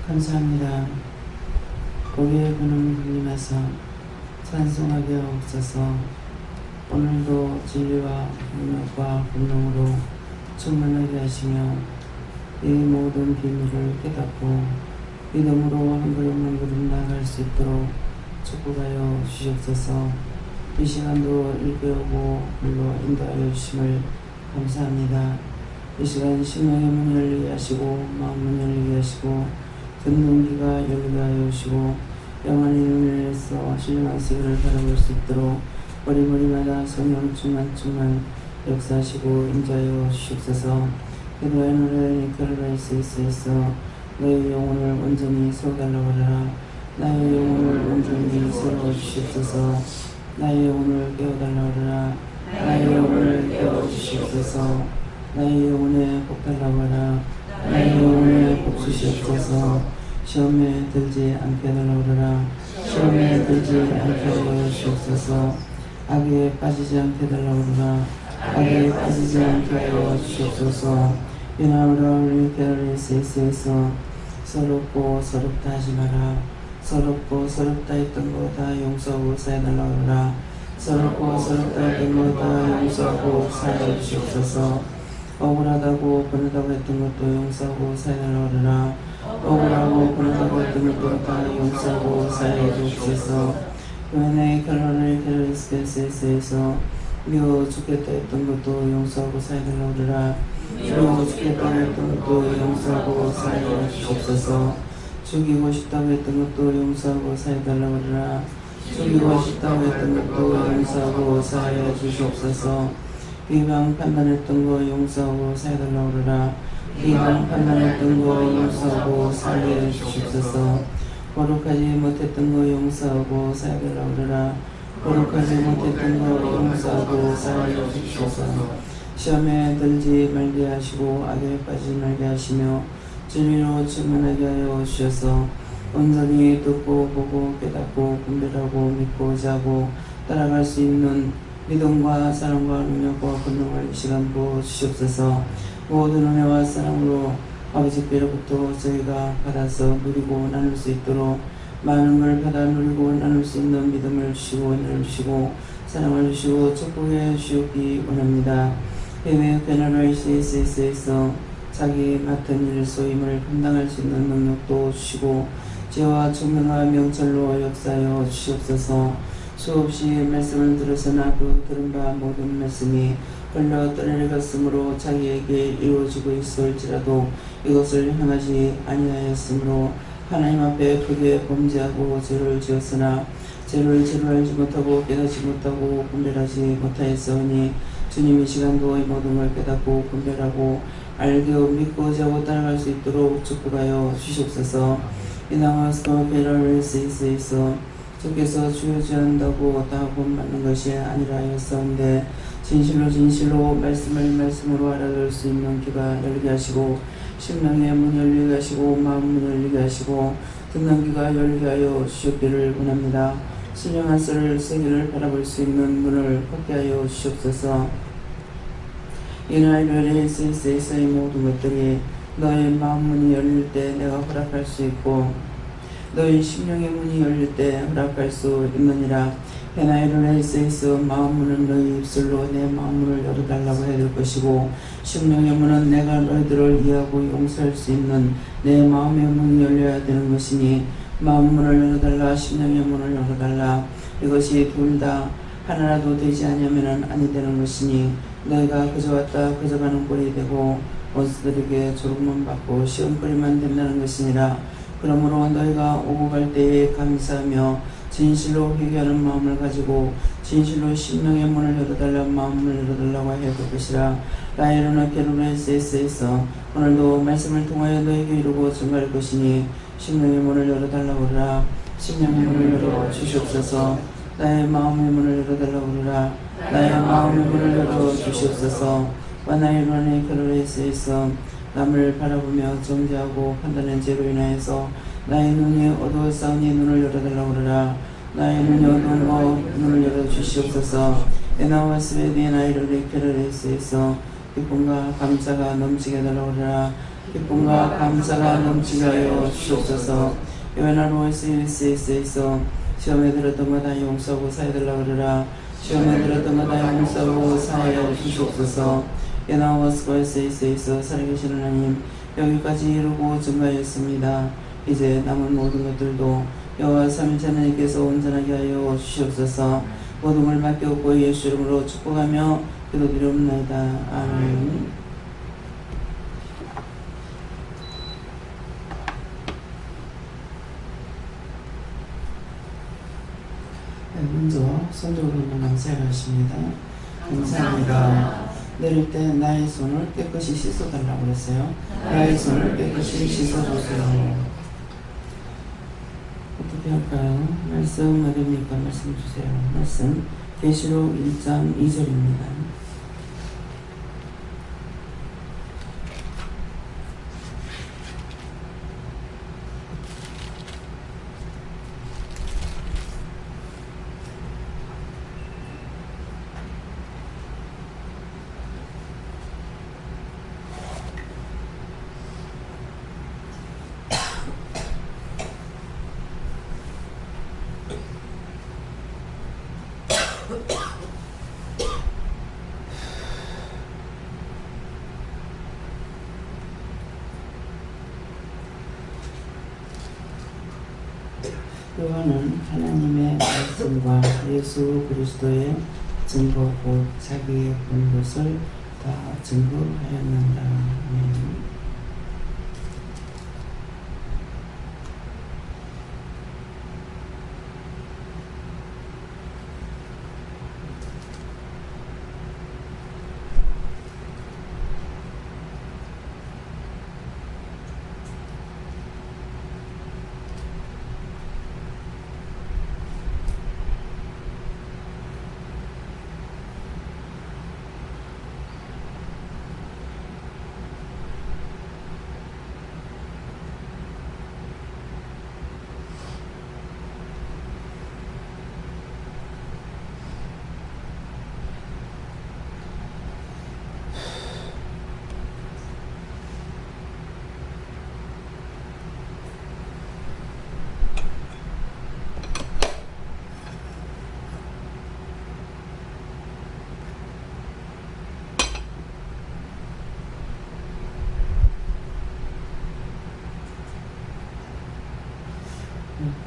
감사합니다. 고개의 근을 흘리면서 찬송하게 하옵소서. 오늘도 진리와 능력과 권능으로 충만하게 하시며 이 모든 비밀을 깨닫고 믿음으로 한 걸음 한 걸음 나아갈 수 있도록 축복하여 주시옵소서. 이 시간도 일깨우고 물로 인도하여 주심을 감사합니다. 이 시간 심령의 문을 열리게 하시고 마음 문을 열리게 하시고 듣는 귀가 열리게 하여 주시고 영원히 눈을 내서 신령한 세계를 바라볼 수 있도록 머리마다 성령 충만 역사하시고 인자하여 주시옵소서. 기도의 노래를 결혼할 수 있어 너의 영혼을 온전히 세워달라고 하라. 나의 영혼을 온전히 세워주시옵소서. 나의 영혼을 깨워달라고 하라. 나의 영혼을 깨워주시옵소서. 나의 영혼에 복 달라고 하라. 나의 영혼에 복 주시옵소서. 시험에 들지 않게 해달라고 하라. 시험에 들지 않게 하여 주시옵소서. 악에 빠지지 않게 해달라고 하라. 악에 빠지지 않게 하여 주시옵소서. 유나무라 우리 교회를 세세에서 서럽고 서럽다 하지 마라. 서럽고 서럽다 했던 거 다 용서하고 사해달라고 하라. 서럽고 서럽다 했던 거 다 용서하고 사해 주시옵소서. 억울하다고 번하다고 했던 것도 용서하고 사해달라고 하라. 억울하고 번하다고 했던 것도 다 용서하고 사해 주옵소서. 교회의 결론을 결혼스페이스에서 미워 죽겠다 했던 것도 용서하고 사해달라고 하라. 미워 죽겠다 했던 것도 용서하고 사해 주옵소서. 죽이고 싶다고 했던 것도 용서하고 사해달라고 하라. 죽이고 싶다고 했던 것도 용서하고 사해 주시옵소서. 비방 판단했던 거 용서하고 사해달라고 하라. 비방 판단했던 거 용서하고 사해 주시옵소서. 거룩하지 못했던 거 용서하고 사해달라고 하라. 거룩하지 못했던 거 용서하고 사해 주시옵소서. 시험에 들지 말게 하시고 악에 빠지지 말게 하시며 진리로 충만하게 하여 주셔서 온전히 듣고 보고 깨닫고 분별하고 믿고 자고 따라갈 수 있는 믿음과 사랑과 능력과 권능을 이 시간 부어 주시옵소서. 모든 은혜와 사랑으로 아버지께로부터 저희가 받아서 누리고 나눌 수 있도록 많은 걸 받아 누리고 나눌 수 있는 믿음을 주시고 은혜를 주시고 사랑을 주시고 축복해 주시기 원합니다. 해외 베나라이 CSS에서 자기 맡은 일 소임을 감당할 수 있는 능력도 주시고 죄와 청명과 명철로 역사하여 주시옵소서. 수없이 말씀을 들었으나 그 들은 바 모든 말씀이 흘러 떠내려갔으므로 자기에게 이루어지고 있을지라도 이것을 행하지 아니하였으므로 하나님 앞에 크게 범죄하고 죄를 지었으나 죄를 알지 못하고 깨닫지 못하고 분별하지 못하였사오니 주님 이 시간도 이 모든 걸 깨닫고 분별하고 알게 믿고 자고 따라갈 수 있도록 축복하여 주시옵소서. 이 나와서 배를 세이스에서 주께서 주여지한다고 다 본받는 것이 아니라 하였사온데 진실로 말씀으로 알아들 수 있는 귀가 열리게 하시고 심령의 문 열리게 하시고 마음 문 열리게 하시고 듣는 귀가 열리게 하여 주시기를 원합니다. 신령한 세계를 바라볼 수 있는 문을 걷게 하여 주시옵소서. 이날 별의 SS에서의 모든 것들이 너의 마음 문이 열릴 때 내가 허락할 수 있고 너의 심령의 문이 열릴 때 허락할 수 있느니라. 헤나이를 SS에서 마음 문은 너희 입술로 내 마음 문을 열어달라고 해야 될 것이고 심령의 문은 내가 너희들을 이해하고 용서할 수 있는 내 마음의 문이 열려야 되는 것이니 마음 문을 열어달라 심령의 문을 열어달라. 이것이 둘 다 하나라도 되지 않으면 아니 되는 것이니 너희가 그저 왔다 그저 가는 꼴이 되고 원수들에게 조롱만 받고 시험거리만 된다는 것이니라. 그러므로 너희가 오고 갈 때에 감사하며 진실로 회개하는 마음을 가지고 진실로 심령의 문을 열어달라 마음을 열어달라고 해야 될 것이라. 라이로나 게르메스에서 오늘도 말씀을 통하여 너희에게 이루고 증가할 것이니 심령의 문을 열어달라고 하라. 심령의 문을 열어 주시옵소서. 나의 마음의 문을 열어달라고 하라. 나의 마음의 문을 열어 주시옵소서. 와나이로나 게르메스에서 남을 바라보며 정죄하고 판단한 죄로 인하여서 나의 눈이 어두웠사오니 눈을 열어달라고 하라. 나의 눈이 어두워 눈을 열어주시옵소서. 에나와스베디에 나이를 레케르레스에서 기쁨과 감사가 넘치게 해달라고 하라. 기쁨과 감사가 넘치게 하여 주옵소서. 요한한 OSS에서 시험에 들었던 마다 용서하고 사해달라 그러라. 시험에 들었던 마다 용서하고 사하여 주옵소서. 예나워스과 SS에서 살아계신 하나님, 여기까지 이루고 증거하였습니다. 이제 남은 모든 것들도 여호와 삼위일체 하나님께서 온전하게 하여 주시옵소서. 모든 걸 맡겨오고 예수 이름으로 축복하며 기도드리옵나이다. 아멘. 먼저 손들고 감사하십니다. 감사합니다. 내릴 때 나의 손을 깨끗이 씻어달라고 그랬어요. 나의 손을 깨끗이 씻어주세요. 어떻게 할까요? 말씀 어딥니까? 말씀 주세요. 말씀 계시록 1장 2절입니다. 요한은 하나님의 말씀과 예수 그리스도의 증거 곧 자기의 본 것을 다 증거하였는다. 아멘.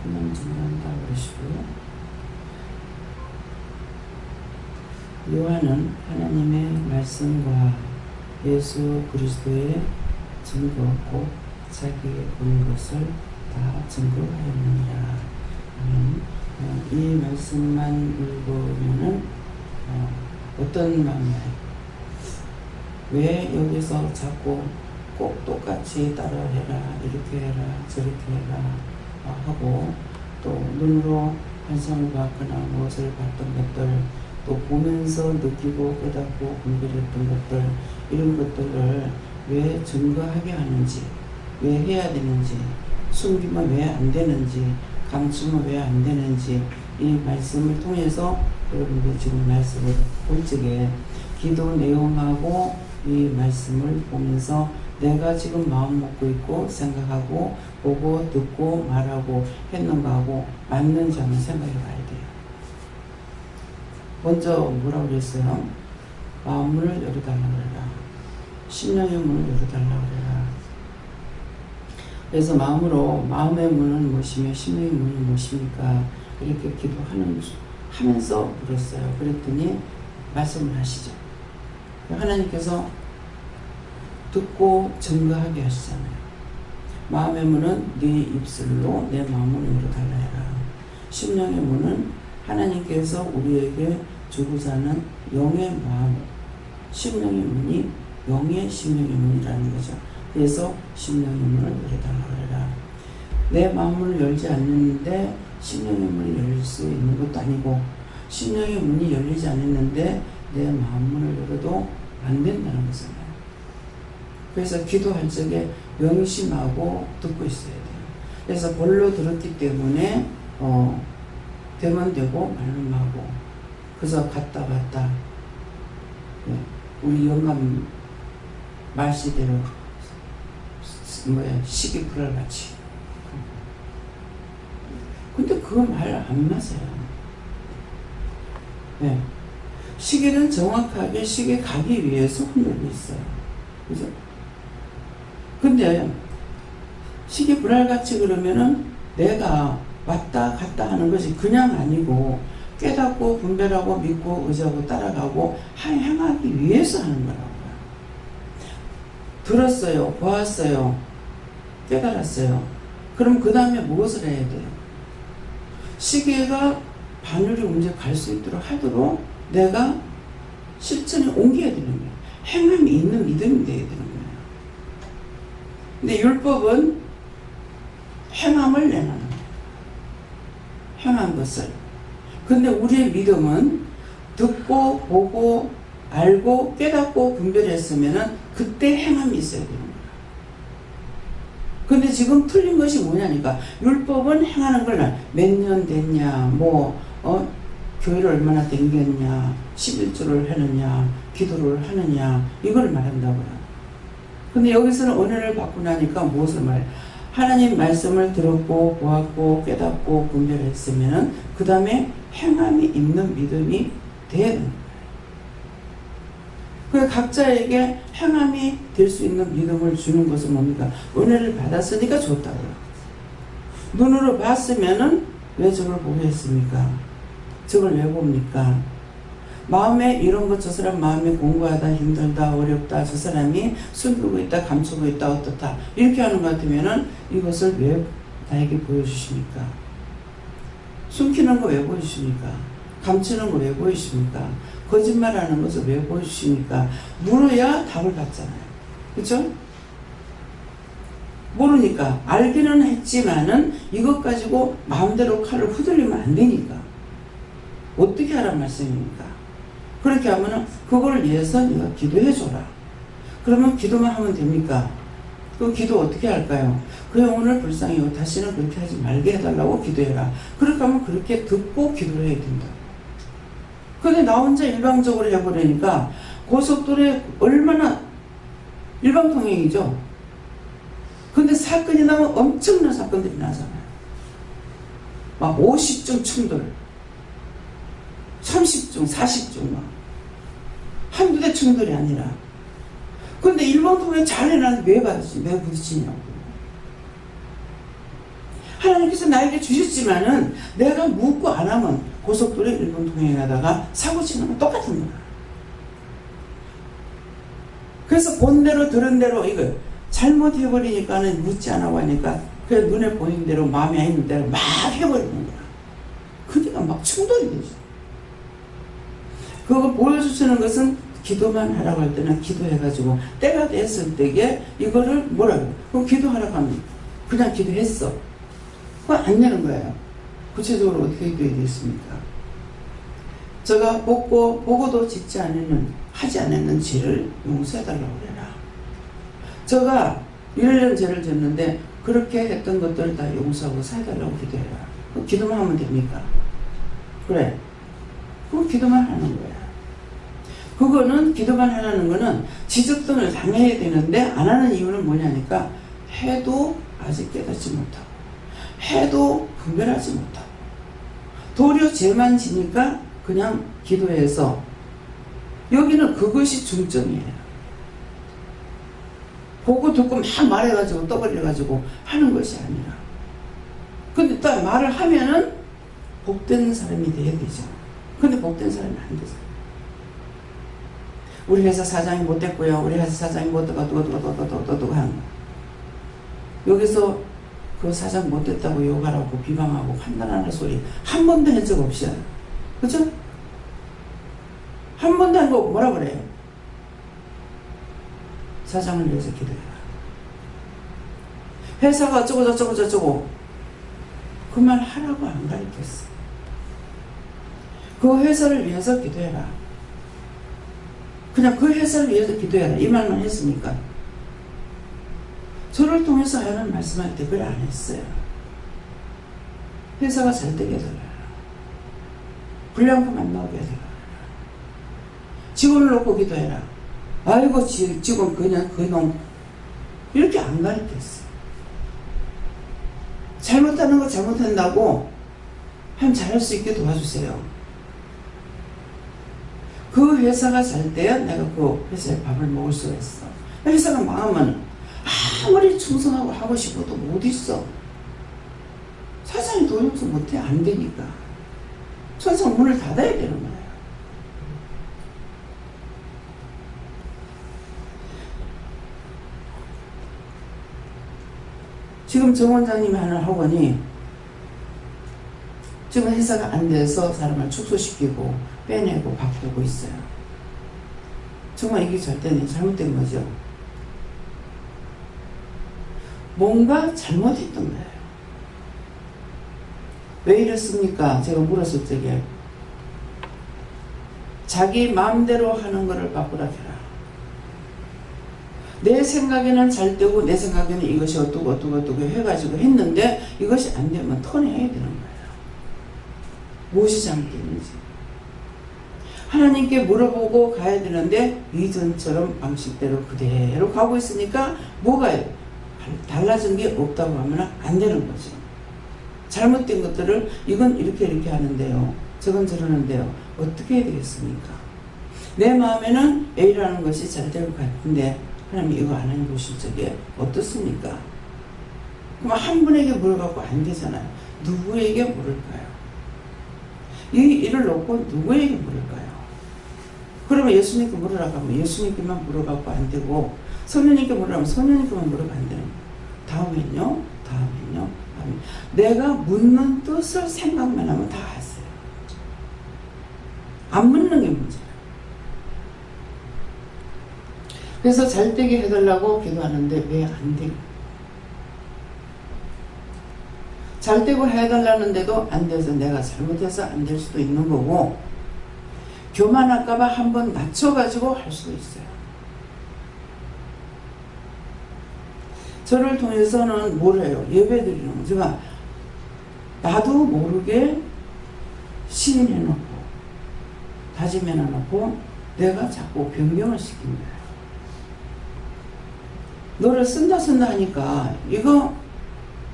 그냥 증거한다 그러시고요. 요한은 하나님의 말씀과 예수 그리스도의 증거 곧 자기의 본 것을 다 증거하였느니라. 이 말씀만 읽으면은 어떤 마음이에요? 왜 여기서 자꾸 꼭 똑같이 따라해라, 이렇게 해라, 저렇게 해라 하고, 또 눈으로 환상을 봤거나 무엇을 봤던 것들, 또 보면서 느끼고 깨닫고 분별했던 것들, 이런 것들을 왜 증거하게 하는지, 왜 해야 되는지, 숨기면 왜 안 되는지, 감추면 왜 안 되는지, 이 말씀을 통해서 여러분들 지금 말씀을 볼 적에 기도 내용하고 이 말씀을 보면서 내가 지금 마음 먹고 있고 생각하고 보고 듣고 말하고 했는 거하고 맞는지 한번 생각해 봐야 돼요. 먼저 뭐라고 그랬어요? 마음문을 열어달라고 그래라. 심령의 문을 열어달라고 그래라. 그래서 마음으로 마음의 문은 무엇이며 심령의 문이 무엇입니까? 이렇게 기도하면서 물었어요. 그랬더니 말씀을 하시죠. 하나님께서 듣고 증거하게 하시잖아요. 마음의 문은 네 입술로 내 마음을 열어달라 해라. 심령의 문은 하나님께서 우리에게 주고자 하는 영의 마음, 심령의 문이 영의 심령의 문이라는 거죠. 그래서 심령의 문을 열어달라 해라. 내 마음을 열지 않는데 심령의 문이 열릴 수 있는 것도 아니고, 심령의 문이 열리지 않았는데 내 마음문을 열어도 안 된다는 거잖아요. 그래서 기도할 적에 명심하고 듣고 있어야 돼요. 그래서 볼로 들었기 때문에 되면 되고 말면 하고, 그래서 갔다 갔다, 우리 영감 말씨대로 시기 불알같이. 근데 그거 말 안 맞아요. 네. 시계는 정확하게 시계 가기 위해서 흔들고 있어요. 그죠? 근데 시계 불알같이 그러면은 내가 왔다 갔다 하는 것이 그냥 아니고 깨닫고 분별하고 믿고 의지하고 따라가고 행하기 위해서 하는 거라고요. 들었어요. 보았어요. 깨달았어요. 그럼 그 다음에 무엇을 해야 돼요? 시계가 바늘이 언제 갈 수 있도록 하도록 내가 실천에 옮겨야 되는 거예요. 행함이 있는 믿음이 되어야 되는 거예요. 근데 율법은 행함을 내는 거예요. 행한 것을. 근데 우리의 믿음은 듣고 보고 알고 깨닫고 분별했으면은 그때 행함이 있어야 되는 거예요. 근데 지금 틀린 것이 뭐냐니까 율법은 행하는 걸 몇 년 됐냐 교회를 얼마나 댕겼냐 11조를 하느냐 기도를 하느냐 이걸 말한다고요. 근데 여기서는 은혜를 받고 나니까 무엇을 말해? 하나님 말씀을 들었고 보았고 깨닫고 분별했으면 그 다음에 행함이 있는 믿음이 되는 거예요. 그 각자에게 행함이 될 수 있는 믿음을 주는 것은 뭡니까? 은혜를 받았으니까 줬다고요. 눈으로 봤으면은 왜 저걸 보게 했습니까? 저걸 왜 봅니까? 마음에 이런 것 저 사람 마음에 공부하다 힘들다 어렵다 저 사람이 숨기고 있다 감추고 있다 어떻다 이렇게 하는 것 같으면은 이것을 왜 나에게 보여주십니까? 숨기는 거 왜 보여주십니까? 감추는 거 왜 보여주십니까? 거짓말하는 것을 왜 보여주십니까? 물어야 답을 받잖아요. 그렇죠? 모르니까 알기는 했지만은 이것 가지고 마음대로 칼을 휘둘리면 안 되니까 어떻게 하란 말씀입니까? 그렇게 하면은 그걸 위해서 네가 기도해 줘라. 그러면 기도만 하면 됩니까? 그 기도 어떻게 할까요? 그래 오늘 불쌍해요. 다시는 그렇게 하지 말게 해달라고 기도해라. 그렇게 하면 그렇게 듣고 기도를 해야 된다. 근데 나 혼자 일방적으로 해버리니까 고속도로에 얼마나 일방통행이죠. 근데 사건이 나면 엄청난 사건들이 나잖아요. 막 50중 충돌 30중 40중 막 한두 대 충돌이 아니라 근데 일방통행 잘 해놨는데 왜 부딪히냐고. 하나님께서 나에게 주셨지만은 내가 묻고 안 하면 고속도로에 일방통행하다가 사고 치는 건 똑같은 거야. 그래서 본 대로 들은 대로 이거 잘못해버리니까는 묻지 않아 하니까 그냥 눈에 보이는 대로 마음에 있는 대로 막 해버리는 거야. 그러니까 막 충돌이 되죠. 그거 보여주시는 것은 기도만 하라고 할 때는 기도해가지고 때가 됐을 때에 이거를 뭐라고 그럼 기도하라고 하면 그냥 기도했어. 그거 안 되는 거예요. 구체적으로 어떻게 기도해야 되겠습니까? 제가 보고도 짓지 않는 하지 않았는 죄를 용서해달라고 그래라. 제가 1년 죄를 졌는데 그렇게 했던 것들을 다 용서하고 사해달라고 기도해라. 그럼 기도만 하면 됩니까? 그래. 그럼 기도만 하는 거야. 그거는 기도만 하라는 거는 지적등을 당해야 되는데 안 하는 이유는 뭐냐니까 해도 아직 깨닫지 못하고 해도 분별하지 못하고 도리어 죄만 지니까 그냥 기도해서 여기는 그것이 중점이에요. 보고 듣고 막 말해가지고 떠벌려가지고 하는 것이 아니라 근데 딱 말을 하면은 복된 사람이 돼야 되죠. 근데 복된 사람이 안 되죠. 우리 회사 사장이 못됐고요. 우리 회사 사장이 못되고 누구 하는 거. 여기서 그 사장 못됐다고 욕하라고 비방하고 판단하는 소리 한 번도 한 적 없어요. 그죠? 한 번도 한 거 뭐라 그래요? 사장을 위해서 기도해라. 회사가 어쩌고 저쩌고 저쩌고 그 말 하라고 안 가르쳤어. 그 회사를 위해서 기도해라. 그냥 그 회사를 위해서 기도해라. 이 말만 했으니까. 저를 통해서 하는 말씀할 때 그걸 안 했어요. 회사가 잘 되게 해달라. 불량품 안 나오게 해달라. 직원을 놓고 기도해라. 아이고 직원 그냥 그놈 이렇게 안 가르쳤어요. 잘못하는 거 잘못한다고 하면 잘할 수 있게 도와주세요. 그 회사가 잘 때야 내가 그 회사에 밥을 먹을 수가 있어. 회사가 망하면 아무리 충성하고 하고 싶어도 못 있어. 사장이 돈이 없어 못해. 안 되니까. 천상 문을 닫아야 되는 거예요. 지금 정 원장님이 하는 학원이 지금 회사가 안 돼서 사람을 축소시키고 빼내고 바꾸고 있어요. 정말 이게 절대 잘못된 거죠. 뭔가 잘못했던 거예요. 왜 이랬습니까? 제가 물었을 적에 자기 마음대로 하는 거를 바꾸라 해라. 내 생각에는 잘 되고 내 생각에는 이것이 어떠고 해가지고 했는데 이것이 안 되면 턴해야 되는 거예요. 무엇이 잘못됐는지 하나님께 물어보고 가야 되는데 이전처럼 방식대로 그대로 가고 있으니까 뭐가 달라진 게 없다고 하면 안 되는 거죠. 잘못된 것들을 이건 이렇게 하는데요, 저건 저러는데요, 어떻게 해야 되겠습니까? 내 마음에는 A라는 것이 잘 될 것 같은데 하나님 이거 안 해보실 적에 어떻습니까? 그럼 한 분에게 물어갖고 안 되잖아요. 누구에게 물을까요? 이 일을 놓고 누구에게 물을까요? 그러면 예수님께 물으라고 하면 예수님께만 물어갖고 안 되고, 성령님께 물으라면 성령님께만 물어가 안 되는 거예요. 다음엔요. 내가 묻는 뜻을 생각만 하면 다 하세요. 안 묻는 게 문제예요. 그래서 잘 되게 해달라고 기도하는데 왜 안 돼요? 잘 되고 해달라는데도 안 돼서 내가 잘못해서 안 될 수도 있는 거고, 교만할까봐 한번 낮춰가지고 할 수도 있어요. 저를 통해서는 뭘 해요? 예배 드리는 거. 제가 나도 모르게 시인해놓고 다짐해놓고 내가 자꾸 변경을 시킨 거예요. 너를 쓴다 하니까 이거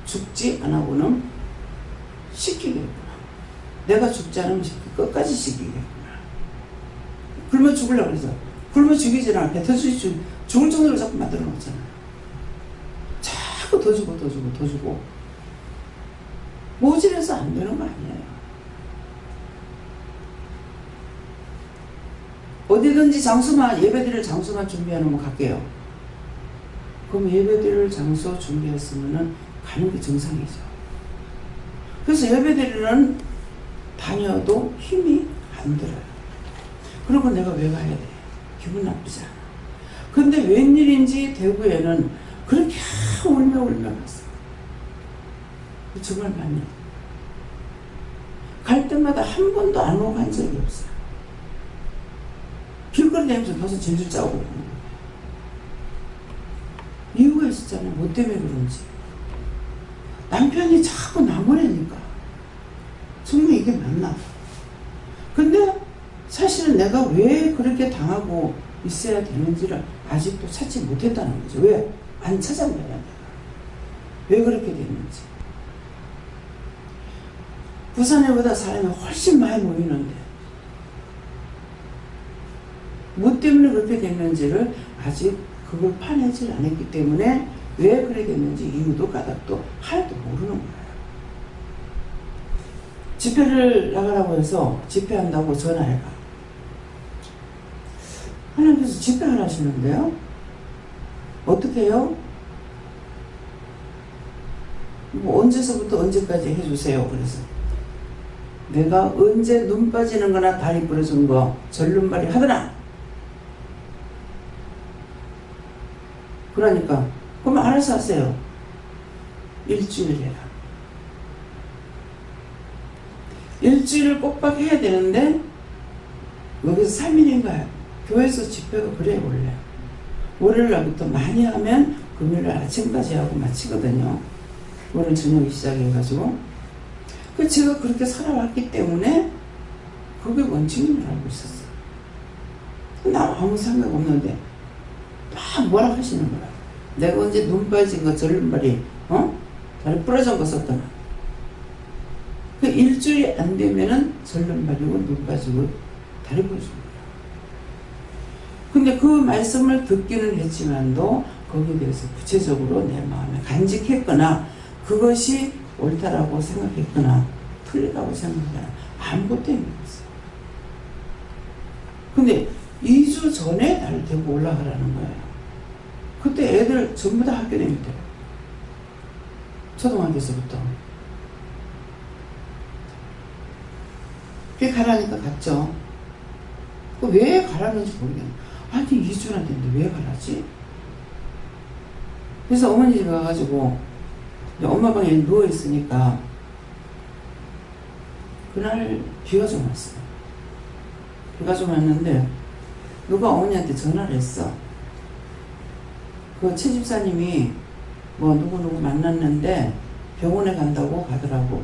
죽지 않아고는 시키겠구나. 내가 죽지 않으면 끝까지 시키겠구나. 굶어 죽으려고 그래서 굶어 죽이지 않아. 뱉어 죽을 정도로 자꾸 만들어 놓잖아요. 자꾸 더 주고 모질해서 안 되는 거 아니에요. 어디든지 장소만, 예배드릴 장소만 준비해놓으면 갈게요. 그럼 예배드릴 장소 준비했으면은 가는 게 정상이죠. 그래서 예배드리는 다녀도 힘이 안 들어요. 그리고 내가 왜 가야 돼? 기분 나쁘지 않아. 근데 웬일인지 대구에는 그렇게 울며 갔어. 정말 많이. 갈 때마다 한 번도 안 오고 간 적이 없어요. 길거리 다니면서 벌써 질질 짜고 그러는 거예요. 이유가 있었잖아요. 뭐 때문에 그런지. 남편이 자꾸 나무라니까. 정말 이게 맞나? 근데 사실은 내가 왜 그렇게 당하고 있어야 되는지를 아직도 찾지 못했다는 거죠. 왜? 안 찾아내야 내가. 왜 그렇게 됐는지. 부산에보다 사람이 훨씬 많이 모이는데 뭐 때문에 그렇게 됐는지를 아직 그걸 파내질 않았기 때문에 왜 그렇게 됐는지 이유도 까닭도 하나도 모르는 거예요. 집회를 나가라고 해서 집회한다고 전화해가. 하나님께서 집회를 하시는데요. 어떻게 해요? 뭐 언제서부터 언제까지 해주세요. 그래서 내가 언제 눈 빠지는 거나 다리 부러진 거 절름발이 하더나. 그러니까 그럼 알아서 하세요. 일주일 해라. 일주일을 꼭박 해야 되는데 여기서 3일인가요? 교회에서 집회가 그래요. 원래 월요일날부터 많이 하면 금요일 아침까지 하고 마치거든요. 월요일 저녁에 시작해가지고. 그 제가 그렇게 살아왔기 때문에 그게 원칙인 줄 알고 있었어요. 나 아무 생각 없는데 막 뭐라 하시는 거야. 내가 언제 눈 빠진 거 절름발이 다리 부러진 거 썼더라. 그 일주일이 안 되면은 절름발이고 눈 빠지고 다리 부러진 거야. 근데 그 말씀을 듣기는 했지만도 거기에 대해서 구체적으로 내 마음에 간직했거나 그것이 옳다라고 생각했거나 틀리다고 생각했거나 아무것도 없어요. 근데 2주 전에 나를 데리고 올라가라는 거예요. 그때 애들 전부 다 학교 다니대요. 초등학교에서부터. 그게 가라니까 갔죠. 왜 가라는지 모르겠네. 아니 2주나 됐는데 왜 가라지? 그래서 어머니 집에 가가지고 엄마 방에 누워있으니까 그날 비가 좀 왔어요. 비가 좀 왔는데 누가 어머니한테 전화를 했어. 그 최집사님이 뭐 누구누구 만났는데 병원에 간다고 가더라고.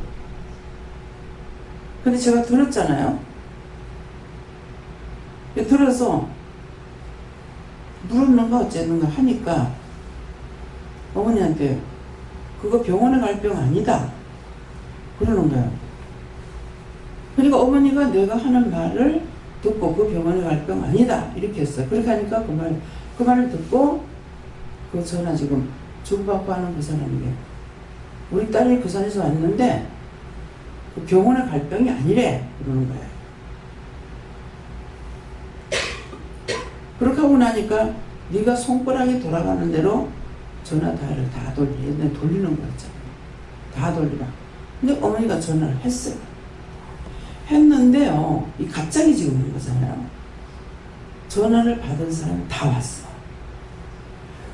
근데 제가 들었잖아요. 들어서 물었는가 어쨌는가 하니까 어머니한테 그거 병원에 갈 병 아니다 그러는 거예요. 그러니까 어머니가 내가 하는 말을 듣고 그 병원에 갈 병 아니다 이렇게 했어요. 그렇게 하니까 그 말을 듣고 그 전화 지금 주고받고 하는 그 사람에게 우리 딸이 그 산에서 왔는데 그 병원에 갈 병이 아니래 그러는 거예요. 그렇게 하고 나니까 네가 손가락이 돌아가는 대로 전화다를 다 돌리는 거였잖아요. 다 돌리라. 근데 어머니가 전화를 했어요. 했는데요. 이 갑자기 지금 온 거잖아요. 전화를 받은 사람이 다 왔어.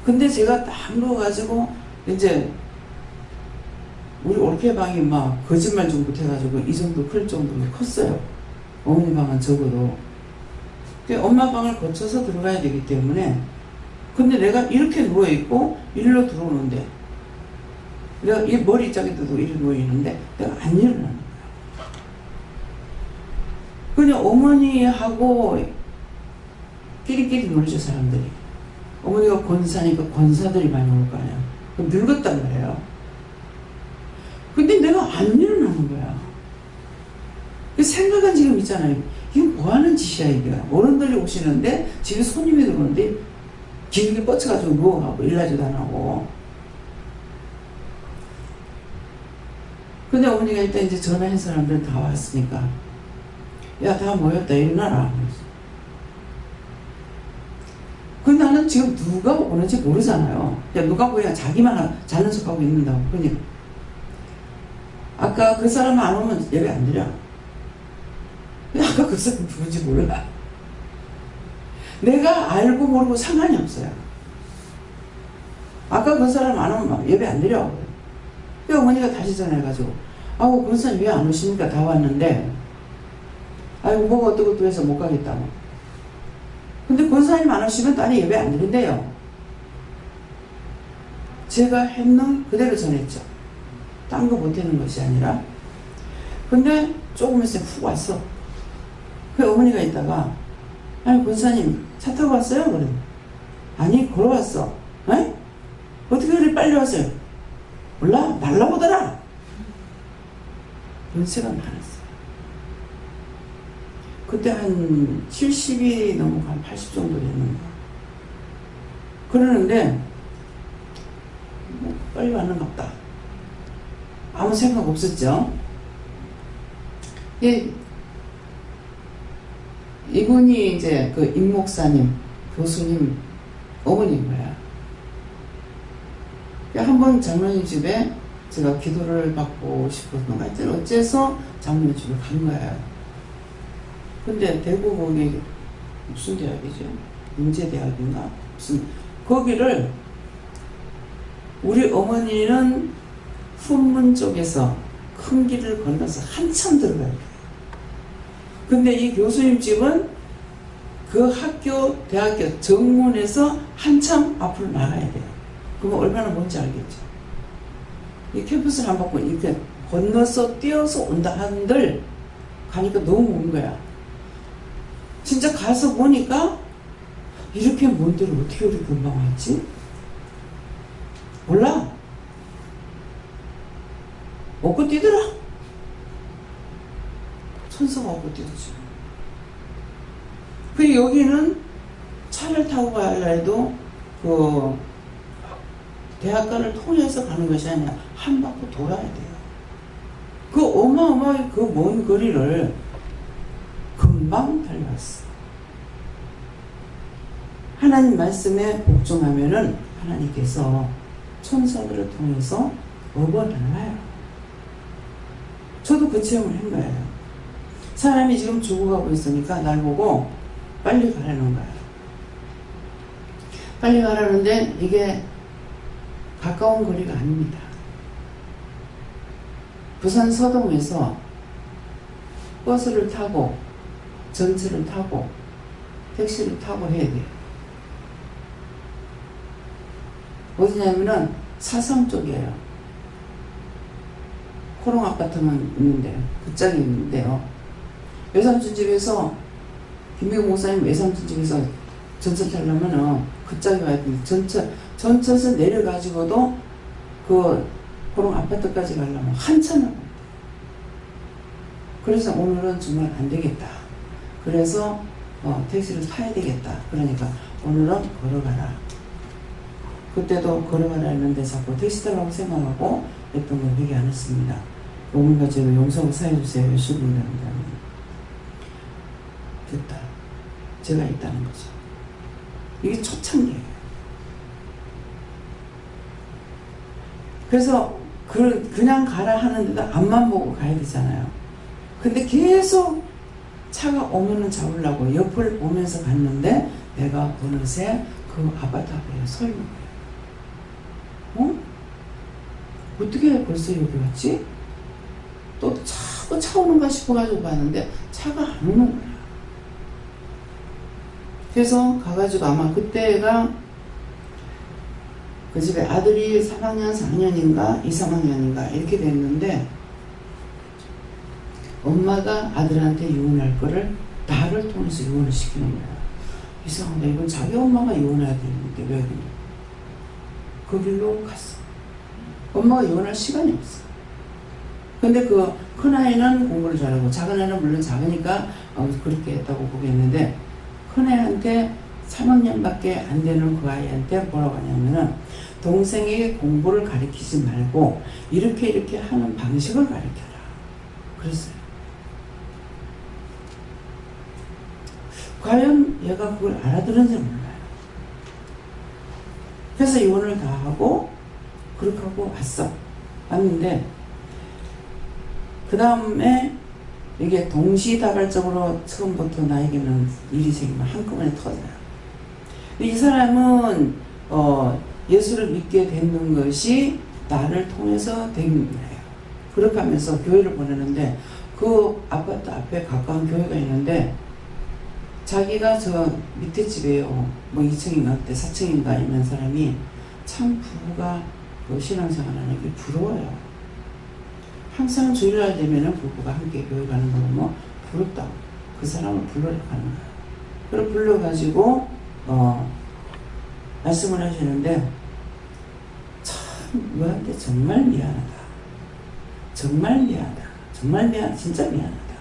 근데 제가 딱 누워가지고 이제 우리 올케방이 막 거짓말 좀 못해가지고 이 정도 클 정도로 컸어요. 어머니 방은 적어도. 엄마 방을 거쳐서 들어가야 되기 때문에 근데 내가 이렇게 누워있고 일로 들어오는데 내가 이 머리 자기도 이렇게 누워있는데 내가 안 일어나는 거야. 그냥 어머니하고 끼리끼리 놀죠 사람들이. 어머니가 권사니까 권사들이 많이 올 거 아니야. 그럼 늙었단 말이에요. 근데 내가 안 일어나는 거야. 그 생각은 지금 있잖아요. 이게 뭐 하는 짓이야 이게. 어른들이 오시는데 집에 손님이 들어오는데 길게 뻗쳐가지고 누워가고 일하지도 안 하고. 근데 어머니가 일단 이제 전화한 사람들 다 왔으니까 야 다 모였다 일어나라. 근데 나는 지금 누가 오는지 모르잖아요. 야 누가 보야 자기만 자는 척하고 있는다고. 그러니까 아까 그 사람 안 오면 예배 안 드려. 아까 그 사람 누군지 몰라. 내가 알고 모르고 상관이 없어요. 아까 그 사람 안 오면 예배 안 드려. 어머니가 다시 전화해가지고 아우 그 사람 왜 안 오십니까? 다 왔는데 아이고 뭐가 어떻고 해서 못 가겠다고. 근데 권사님 안 오시면 딸이 예배 안 드린대요. 제가 했는 그대로 전했죠. 딴 거 못하는 것이 아니라. 근데 조금 있으면 훅 왔어. 그 어머니가 있다가 아니 권사님 차 타고 왔어요? 그래. 아니 걸어왔어. 에? 어떻게 그래 빨리 왔어요? 몰라 날라오더라. 연세가 많았어요. 그때 한 70이 넘고 한 80 정도 됐는가. 그러는데 뭐 빨리 왔는가 보다. 아무 생각 없었죠. 예, 이분이 이제 그 임 목사님, 교수님 어머니인 거야. 한번 장로님 집에 제가 기도를 받고 싶었는가 하여튼 어째서 장로님 집에 간 거예요. 근데 대구 거기 무슨 대학이죠? 인제대학인가? 무슨 거기를 우리 어머니는 훈문 쪽에서 큰 길을 건너서 한참 들어가야 돼요. 근데 이 교수님 집은 그 학교, 대학교 정문에서 한참 앞으로 나가야 돼요. 그러면 얼마나 먼지 알겠죠. 이 캠퍼스를 한 바퀴 이렇게 건너서 뛰어서 온다 한들 가니까 너무 먼 거야. 진짜 가서 보니까 이렇게 먼 데를 어떻게 우리 금방 왔지? 몰라. 업고 뛰더라. 천사가 업고 뛰었지. 그 여기는 차를 타고 가야 해도 그 대학가를 통해서 가는 것이 아니라 한 바퀴 돌아야 돼요. 그 어마어마하게 그 먼 거리를 금방 달려왔어. 하나님 말씀에 복종하면은 하나님께서 천사들을 통해서 업을 나눠요. 저도 그 체험을 한 거예요. 사람이 지금 죽어가고 있으니까 날 보고 빨리 가라는 거예요. 빨리 가라는데 이게 가까운 거리가 아닙니다. 부산 서동에서 버스를 타고 전철을 타고 택시를 타고 해야 돼요. 어디냐면은 사상 쪽이에요. 코롱 아파트만 있는데요. 그 짝이 있는데요. 외삼촌 집에서 김미국 목사님 외삼촌 집에서 전철 타려면은 그 짝이 와야 돼요. 전철에서 내려가지고도 그 코롱 아파트까지 가려면 한참을 가야 돼요. 그래서 오늘은 정말 안 되겠다. 그래서 택시를 타야 되겠다. 그러니까 오늘은 걸어가라. 그때도 걸어가라 했는데 자꾸 택시 타라고 생각하고 했던 걸 회개 안 했습니다. 어머니가 제가 용서하고 사해주세요. 열심히 일하는데 됐다. 제가 있다는 거죠. 이게 초창기예요. 그래서 그냥 가라 하는데도 앞만 보고 가야 되잖아요. 근데 계속 차가 오면은 잡으려고 옆을 보면서 갔는데 내가 어느새 그 아파트 앞에 서 있는 거예요. 어떻게 벌써 여기 왔지? 또 자꾸 차 오는가 싶어가지고 봤는데 차가 안 오는 거야. 그래서 가가지고 아마 그때가 그 집에 아들이 3학년, 4학년인가 2, 3학년인가 이렇게 됐는데 엄마가 아들한테 이혼할 거를 나를 통해서 이혼을 시키는 거야. 이상하다. 이건 자기 엄마가 이혼해야 되는데 왜 그래? 그 길로 갔어. 엄마가 이혼할 시간이 없어. 근데 그 큰아이는 공부를 잘하고 작은아이는 물론 작으니까 그렇게 했다고 보겠는데 큰애한테 3학년밖에 안 되는 그 아이한테 뭐라고 하냐면은 동생에게 공부를 가르치지 말고 이렇게 하는 방식을 가르쳐라. 그랬어요. 과연 얘가 그걸 알아들은지 몰라요. 그래서 이혼을 다 하고 그렇게 하고 왔어. 왔는데 그 다음에 이게 동시다발적으로 처음부터 나에게는 일이 생기면 한꺼번에 터져요. 이 사람은 예수를 믿게 되는 것이 나를 통해서 된 거예요. 그렇게 하면서 교회를 보내는데 그 아파트 앞에 가까운 교회가 있는데 자기가 저 밑에 집에요. 뭐 2층인가 그때 4층인가 있는 사람이 참 부부가 그 신앙생활하는 게 부러워요. 항상 주일날 되면은 부부가 함께 교회 가는 거 보면 부럽다고. 그 사람을 불러러 가는 거예요. 그걸 불러가지고 말씀을 하시는데 참 너한테 정말 미안하다. 정말 미안하다. 정말 진짜 미안하다.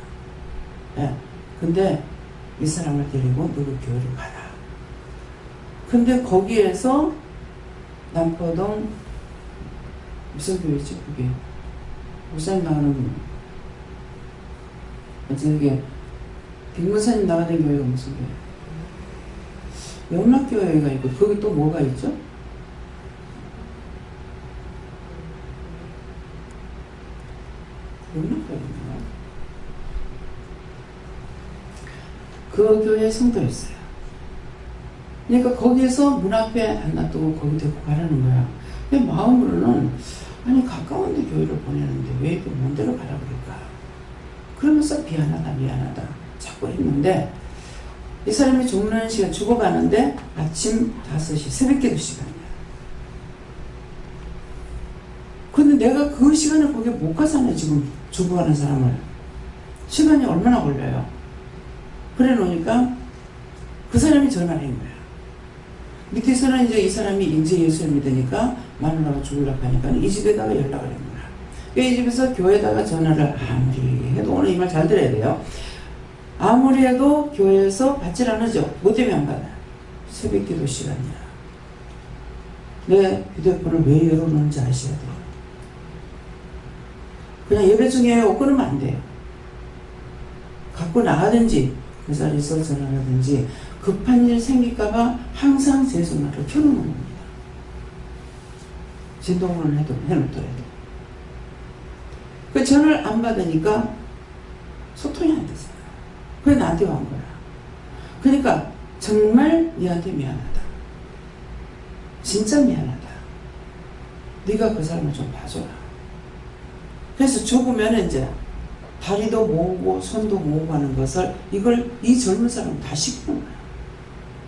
예. 근데 이 사람을 데리고 너도 교회를 가라. 근데 거기에서 남포동 무슨 교회지 그게? 목사님 나가는 저기 김문사님 나가는 교회가 무슨 교회? 영락교회가 있고 거기 또 뭐가 있죠? 영락교회인가? 그 교회에 성도였어요. 그러니까 거기에서 문 앞에 안 놔두고 거기 데리고 가라는 거야. 내 마음으로는 아니 가까운 데 교회를 보내는데 왜 이렇게 먼 데로 가라 그럴까? 그러면서 미안하다 자꾸 했는데 이 사람이 죽는 시간 죽어가는데 아침 5시 새벽기도 시간이야. 근데 내가 그 시간에 거기에 못 가잖아요. 지금 죽어가는 사람을. 시간이 얼마나 걸려요. 그래 놓으니까 그 사람이 전화를 한 거야. 밑에서는 이제 이 사람이 이제 예수를 믿으니까 마누라가 죽으려고 하니까 이 집에다가 연락을 한 거야. 이 집에서 교회에다가 전화를 아무리 해도, 오늘 이 말 잘 들어야 돼요. 아무리 해도 교회에서 받질 않으죠. 뭐 때문에 안 받아요? 새벽 기도 시간이야. 내 휴대폰을 왜 열어놓는지 아셔야 돼요. 그냥 예배 중에 끊으면 안 돼요. 갖고 나가든지 그 자리에서 전화하든지 급한 일 생길까봐 항상 제 전화를 켜놓는 겁니다. 진동을 해놓더라도. 그 전화를 안 받으니까 소통이 안 되잖아. 그게 나한테 온 거야. 그러니까 정말 니한테 미안하다. 진짜 미안하다. 네가 그 사람을 좀 봐줘라. 그래서 죽으면 이제 다리도 모으고 손도 모으고 하는 것을 이 젊은 사람은 다 시키는 거야.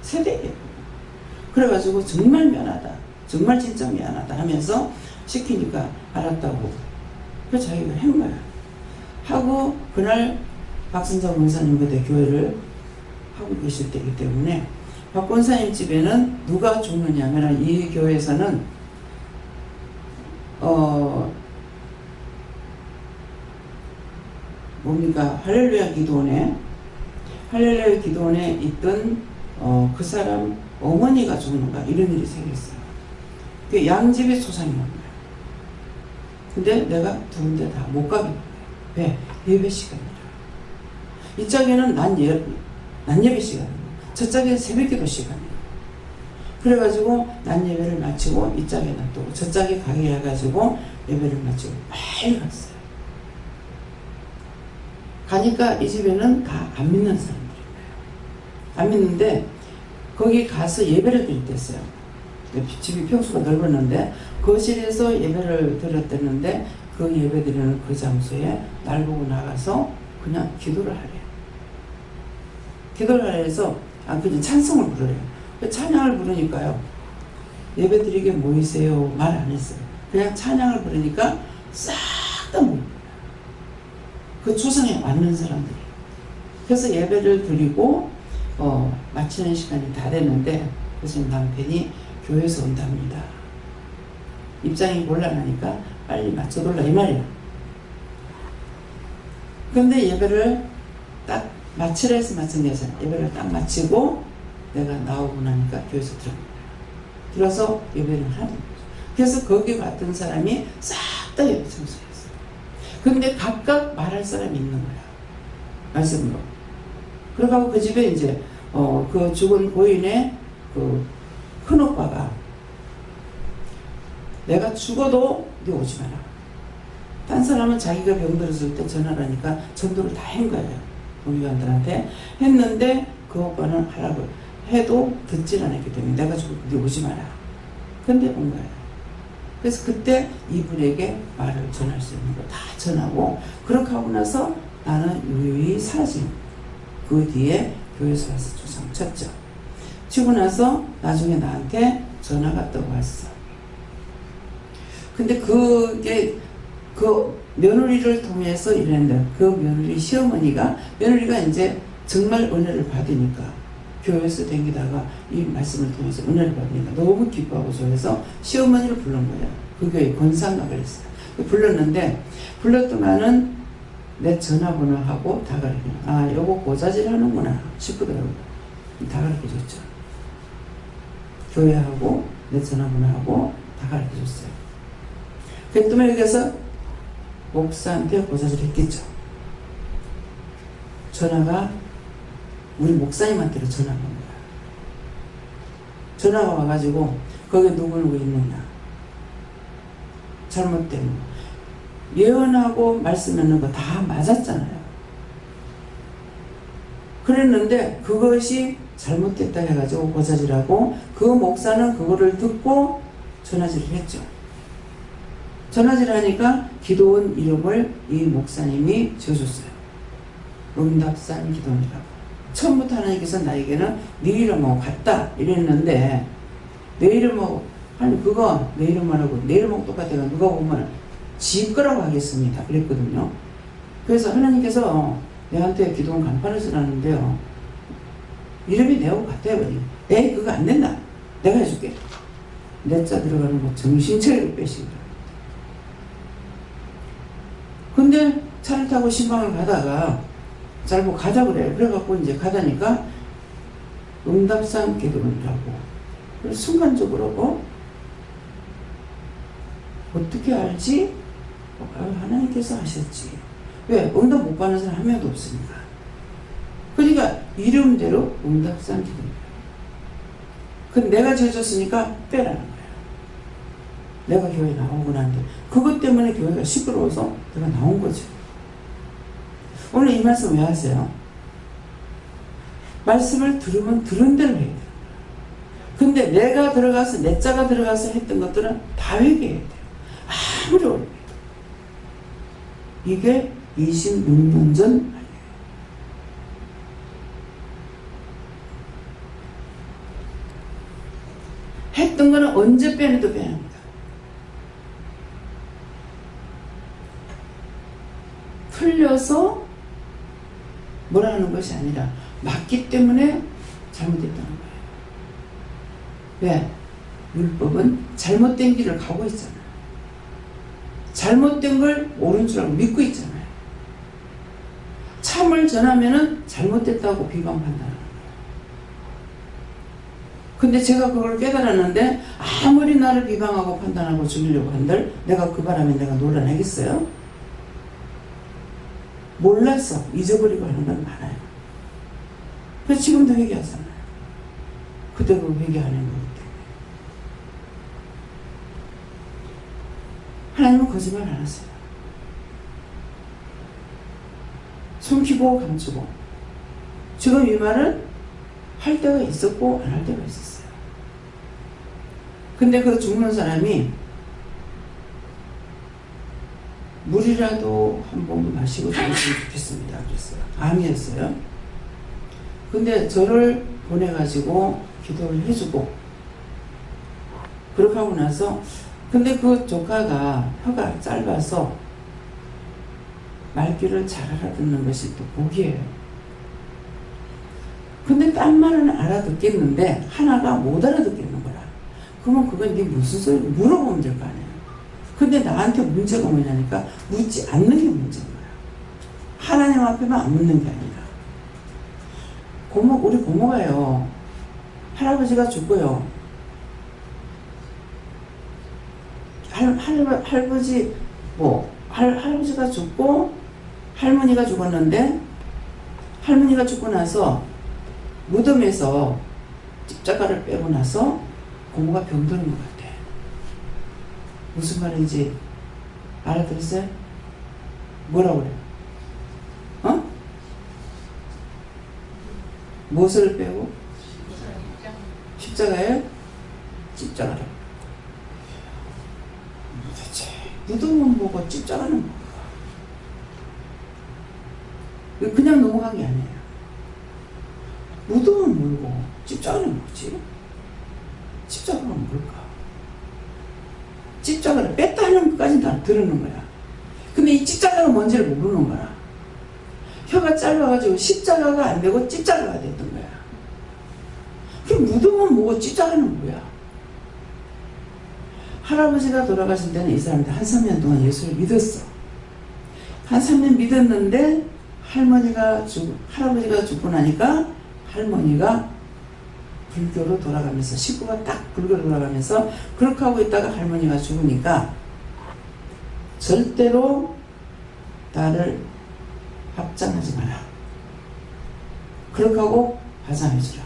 세대예요. 그래가지고 정말 미안하다. 정말 진짜 미안하다 하면서 시키니까 알았다고. 그래서 자기가 한 거야. 하고 그날 박선자 권사님 그때 교회를 하고 계실 때이기 때문에 박 권사님 집에는 누가 죽느냐면 이 교회에서는 할렐루야 기도원에 있던 그 사람 어머니가 죽는가 이런 일이 생겼어요. 그 양집에 소상이 온 거야. 근데 내가 두 군데 다 못 가게 된 거야. 왜? 예배 시간이라. 이쪽에는 낮 예배 시간이고 저쪽에는 새벽 기도 시간이에요. 그래가지고 낮 예배를 마치고 이쪽에 놔두고 저쪽에 가게 해가지고 예배를 마치고 매일 갔어요. 가니까 이 집에는 다 안 믿는 사람들인 거예요. 안 믿는데 거기 가서 예배를 드릴 때 했어요. 집이 평수가 넓었는데 거실에서 예배를 드렸댔는데 그 예배 드리는 그 장소에 날 보고 나가서 그냥 기도를 하래요. 기도를 하래 해서 그냥 찬송을 부르래요. 찬양을 부르니까요. 예배 드리게 모이세요. 말 안 했어요. 그냥 찬양을 부르니까 싹 다 모여요. 그 초상에 맞는 사람들이. 그래서 예배를 드리고 마치는 시간이 다 됐는데 그래서 남편이 교회에서 온답니다. 입장이 곤란하니까 빨리 맞춰달라 이 말이야. 근데 예배를 딱 마치라 해서 마친 게 아니라 예배를 딱 마치고 내가 나오고 나니까 교회에서 들어간 거야. 들어서 예배를 하는 거죠. 그래서 거기 왔던 사람이 싹 다 예배 청소했어요. 근데 각각 말할 사람이 있는 거야. 말씀으로. 그러고 그 집에 이제 그 죽은 고인의 그 큰오빠가 내가 죽어도 네 오지 마라. 딴 사람은 자기가 병들었을 때 전화를 하니까 전도를 다 한 거예요. 공유관들한테 했는데 그 오빠는 하라고 해도 듣질 않았기 때문에 내가 죽어도 네 오지 마라. 근데 온 거예요. 그래서 그때 이분에게 말을 전할 수 있는 거 다 전하고 그렇게 하고 나서 나는 유유히 사라진 거예요. 그 뒤에 교회에서 와서 주상 쳤죠. 치고 나서 나중에 나한테 전화가 떠고 왔어. 근데 그게 그 며느리를 통해서 이랬는데 그 며느리가 이제 정말 은혜를 받으니까 교회에서 댕기다가 이 말씀을 통해서 은혜를 받으니까 너무 기뻐하고 좋아해서 시어머니를 부른 거예요. 그 교회 권상각을 했어요. 불렀더만은 내 전화번호하고 다 가르쳐요. 요거 고자질 하는구나 싶더라고요. 다 가르쳐줬죠. 교회하고 내 전화번호하고 다 가르쳐줬어요. 그랬더니 여기서 목사한테 고자질 했겠죠. 전화가 우리 목사님한테로 전화가 온 거야. 전화가 와가지고 거기에 누구 있느냐. 잘못된 거. 예언하고 말씀하는 거 다 맞았잖아요. 그랬는데 그것이 잘못됐다 해가지고 고자질하고 그 목사는 그거를 듣고 전화질을 했죠. 전화질하니까 기도원 이름을 이 목사님이 지어줬어요. 응답산 기도원이라고. 처음부터 하나님께서 나에게는 네 이름하고 같다 이랬는데 내 이름하고 그거 내 이름하고 내 이름하고 똑같아요. 누가 보면 지 거라고 하겠습니다. 그랬거든요. 그래서 하나님께서 내한테 기도원 간판을 쓰라는데요. 이름이 내하고 같아요. 에이 그거 안 된다. 내가 해줄게. 내 자 들어가는 거 정신차리고 빼시기 바랍니다. 근데 차를 타고 신방을 가다가 잘못 가자 그래. 그래갖고 이제 가다니까 응답상 개그맨이라고. 그래서 순간적으로 어떻게 알지? 하나님께서 하셨지. 왜? 응답 못 받는 사람 한 명도 없으니까. 그러니까 이름대로 응답상 개그맨. 근데 내가 지어줬으니까 빼라는 거야. 내가 교회 나오고 난데 그것 때문에 교회가 시끄러워서 내가 나온 거죠. 오늘 이 말씀 왜 하세요? 말씀을 들으면 들은 대로 해야 돼요. 근데 내가 들어가서 내 자가 들어가서 했던 것들은 다 회개해야 돼요. 아무리 어려워요. 이게 26년 전 말이에요. 했던 거는 언제 빼내도 빼야 합니다. 틀려서 뭐라는 것이 아니라 맞기 때문에 잘못했다는 거예요. 왜? 율법은 잘못된 길을 가고 있잖아요. 잘못된 걸 옳은 줄 알고 믿고 있잖아요. 참을 전하면은 잘못됐다고 비방한다는 거예요. 근데 제가 그걸 깨달았는데 아무리 나를 비방하고 판단하고 죽이려고 한들 내가 그 바람에 내가 놀아내겠어요? 몰라서 잊어버리고 하는 건 많아요. 그래서 지금도 회개하잖아요. 그대로 회개하는 거기 때문에. 하나님은 거짓말 안 하세요. 숨기고 감추고. 지금 이 말은 할 때가 있었고 안 할 때가 있었어요. 근데 그 죽는 사람이 물이라도 한 번 마시고 죽었으면 좋겠습니다. 그랬어요. 암이었어요. 근데 저를 보내가지고 기도를 해주고 그렇게 하고 나서 근데 그 조카가 혀가 짧아서 말귀를 잘 알아듣는 것이 또 복이에요. 근데 딴 말은 알아듣겠는데 하나가 못 알아듣겠는 거라. 그러면 그건 이게 무슨 소리 물어보면 될 거 아니에요. 근데 나한테 문제가 뭐냐니까 묻지 않는 게 문제인 거야. 하나님 앞에만 안 묻는 게 아니라. 우리 고모가요. 할아버지가 죽고요. 할아버지가 죽고 할머니가 죽었는데 할머니가 죽고 나서 무덤에서 십자가를 빼고 나서 고모가 병드는 것 같아. 무슨 말인지 알아들었어요? 뭐라고 그래요? 어? 무엇을 빼고? 십자가에? 십자가를. 도대체 무덤은 뭐고 십자가는 뭐고? 그냥 넘어간 게 아니에요. 무덤은 뭐고 십자가는 뭐지? 십자가는 뭘까? 십자가를 뺐다 하는 것까지는 다 들으는 거야. 근데 이 십자가가 뭔지를 모르는 거야. 혀가 짧아가지고 십자가가 안 되고 십자가가 됐던 거야. 그럼 무덤은 뭐고 십자가는 뭐야? 할아버지가 돌아가신 때는 이 사람들 한 3년 동안 예수를 믿었어. 한 3년 믿었는데 할아버지가 죽고 나니까 할머니가 불교로 돌아가면서 식구가 딱 불교로 돌아가면서 그렇게 하고 있다가 할머니가 죽으니까 절대로 나를 합장하지 마라. 그렇게 하고 화장해주라.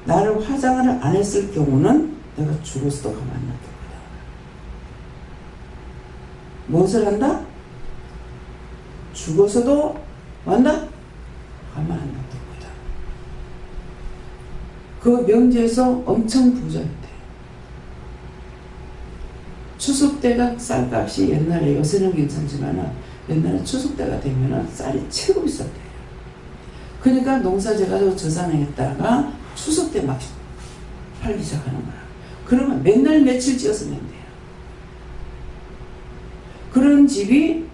나를 화장을 안 했을 경우는 내가 죽었어도 가만 안 놔둘 거다. 무엇을 한다? 죽어서도 한다? 가만 안 놔둘 거다. 그 명제에서 엄청 부자였대. 추석 때가 쌀값이 옛날에 요새는 괜찮지만은 옛날에 추석 때가 되면은 쌀이 최고 비쌌대요. 그러니까 농사져가지고 저장했다가 추석 때 막 팔기 시작하는 거야. 그러면 맨날 며칠 찌어서 낸대요. 그런 집이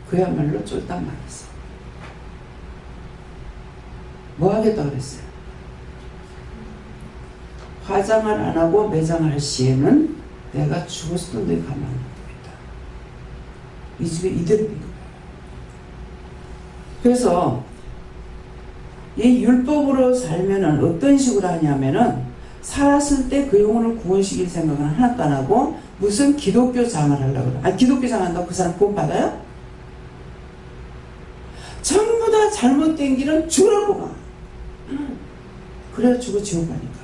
그야말로 쫄딱 망했어. 뭐 하겠다 그랬어요? 화장을 안 하고 매장을 할 시에는 내가 죽었어도 내 가만 안 둡니다. 이 집에 이대로 된 거예요. 그래서 이 율법으로 살면은 어떤 식으로 하냐면은 살았을 때 그 영혼을 구원시킬 생각은 하나도 안 하고 무슨 기독교 장을 하려고 그래. 아니 기독교 장 한다고 그 사람 구원 받아요? 전부 다 잘못된 길은 죽으라고 가. 그래야 죽어 지옥 가니까.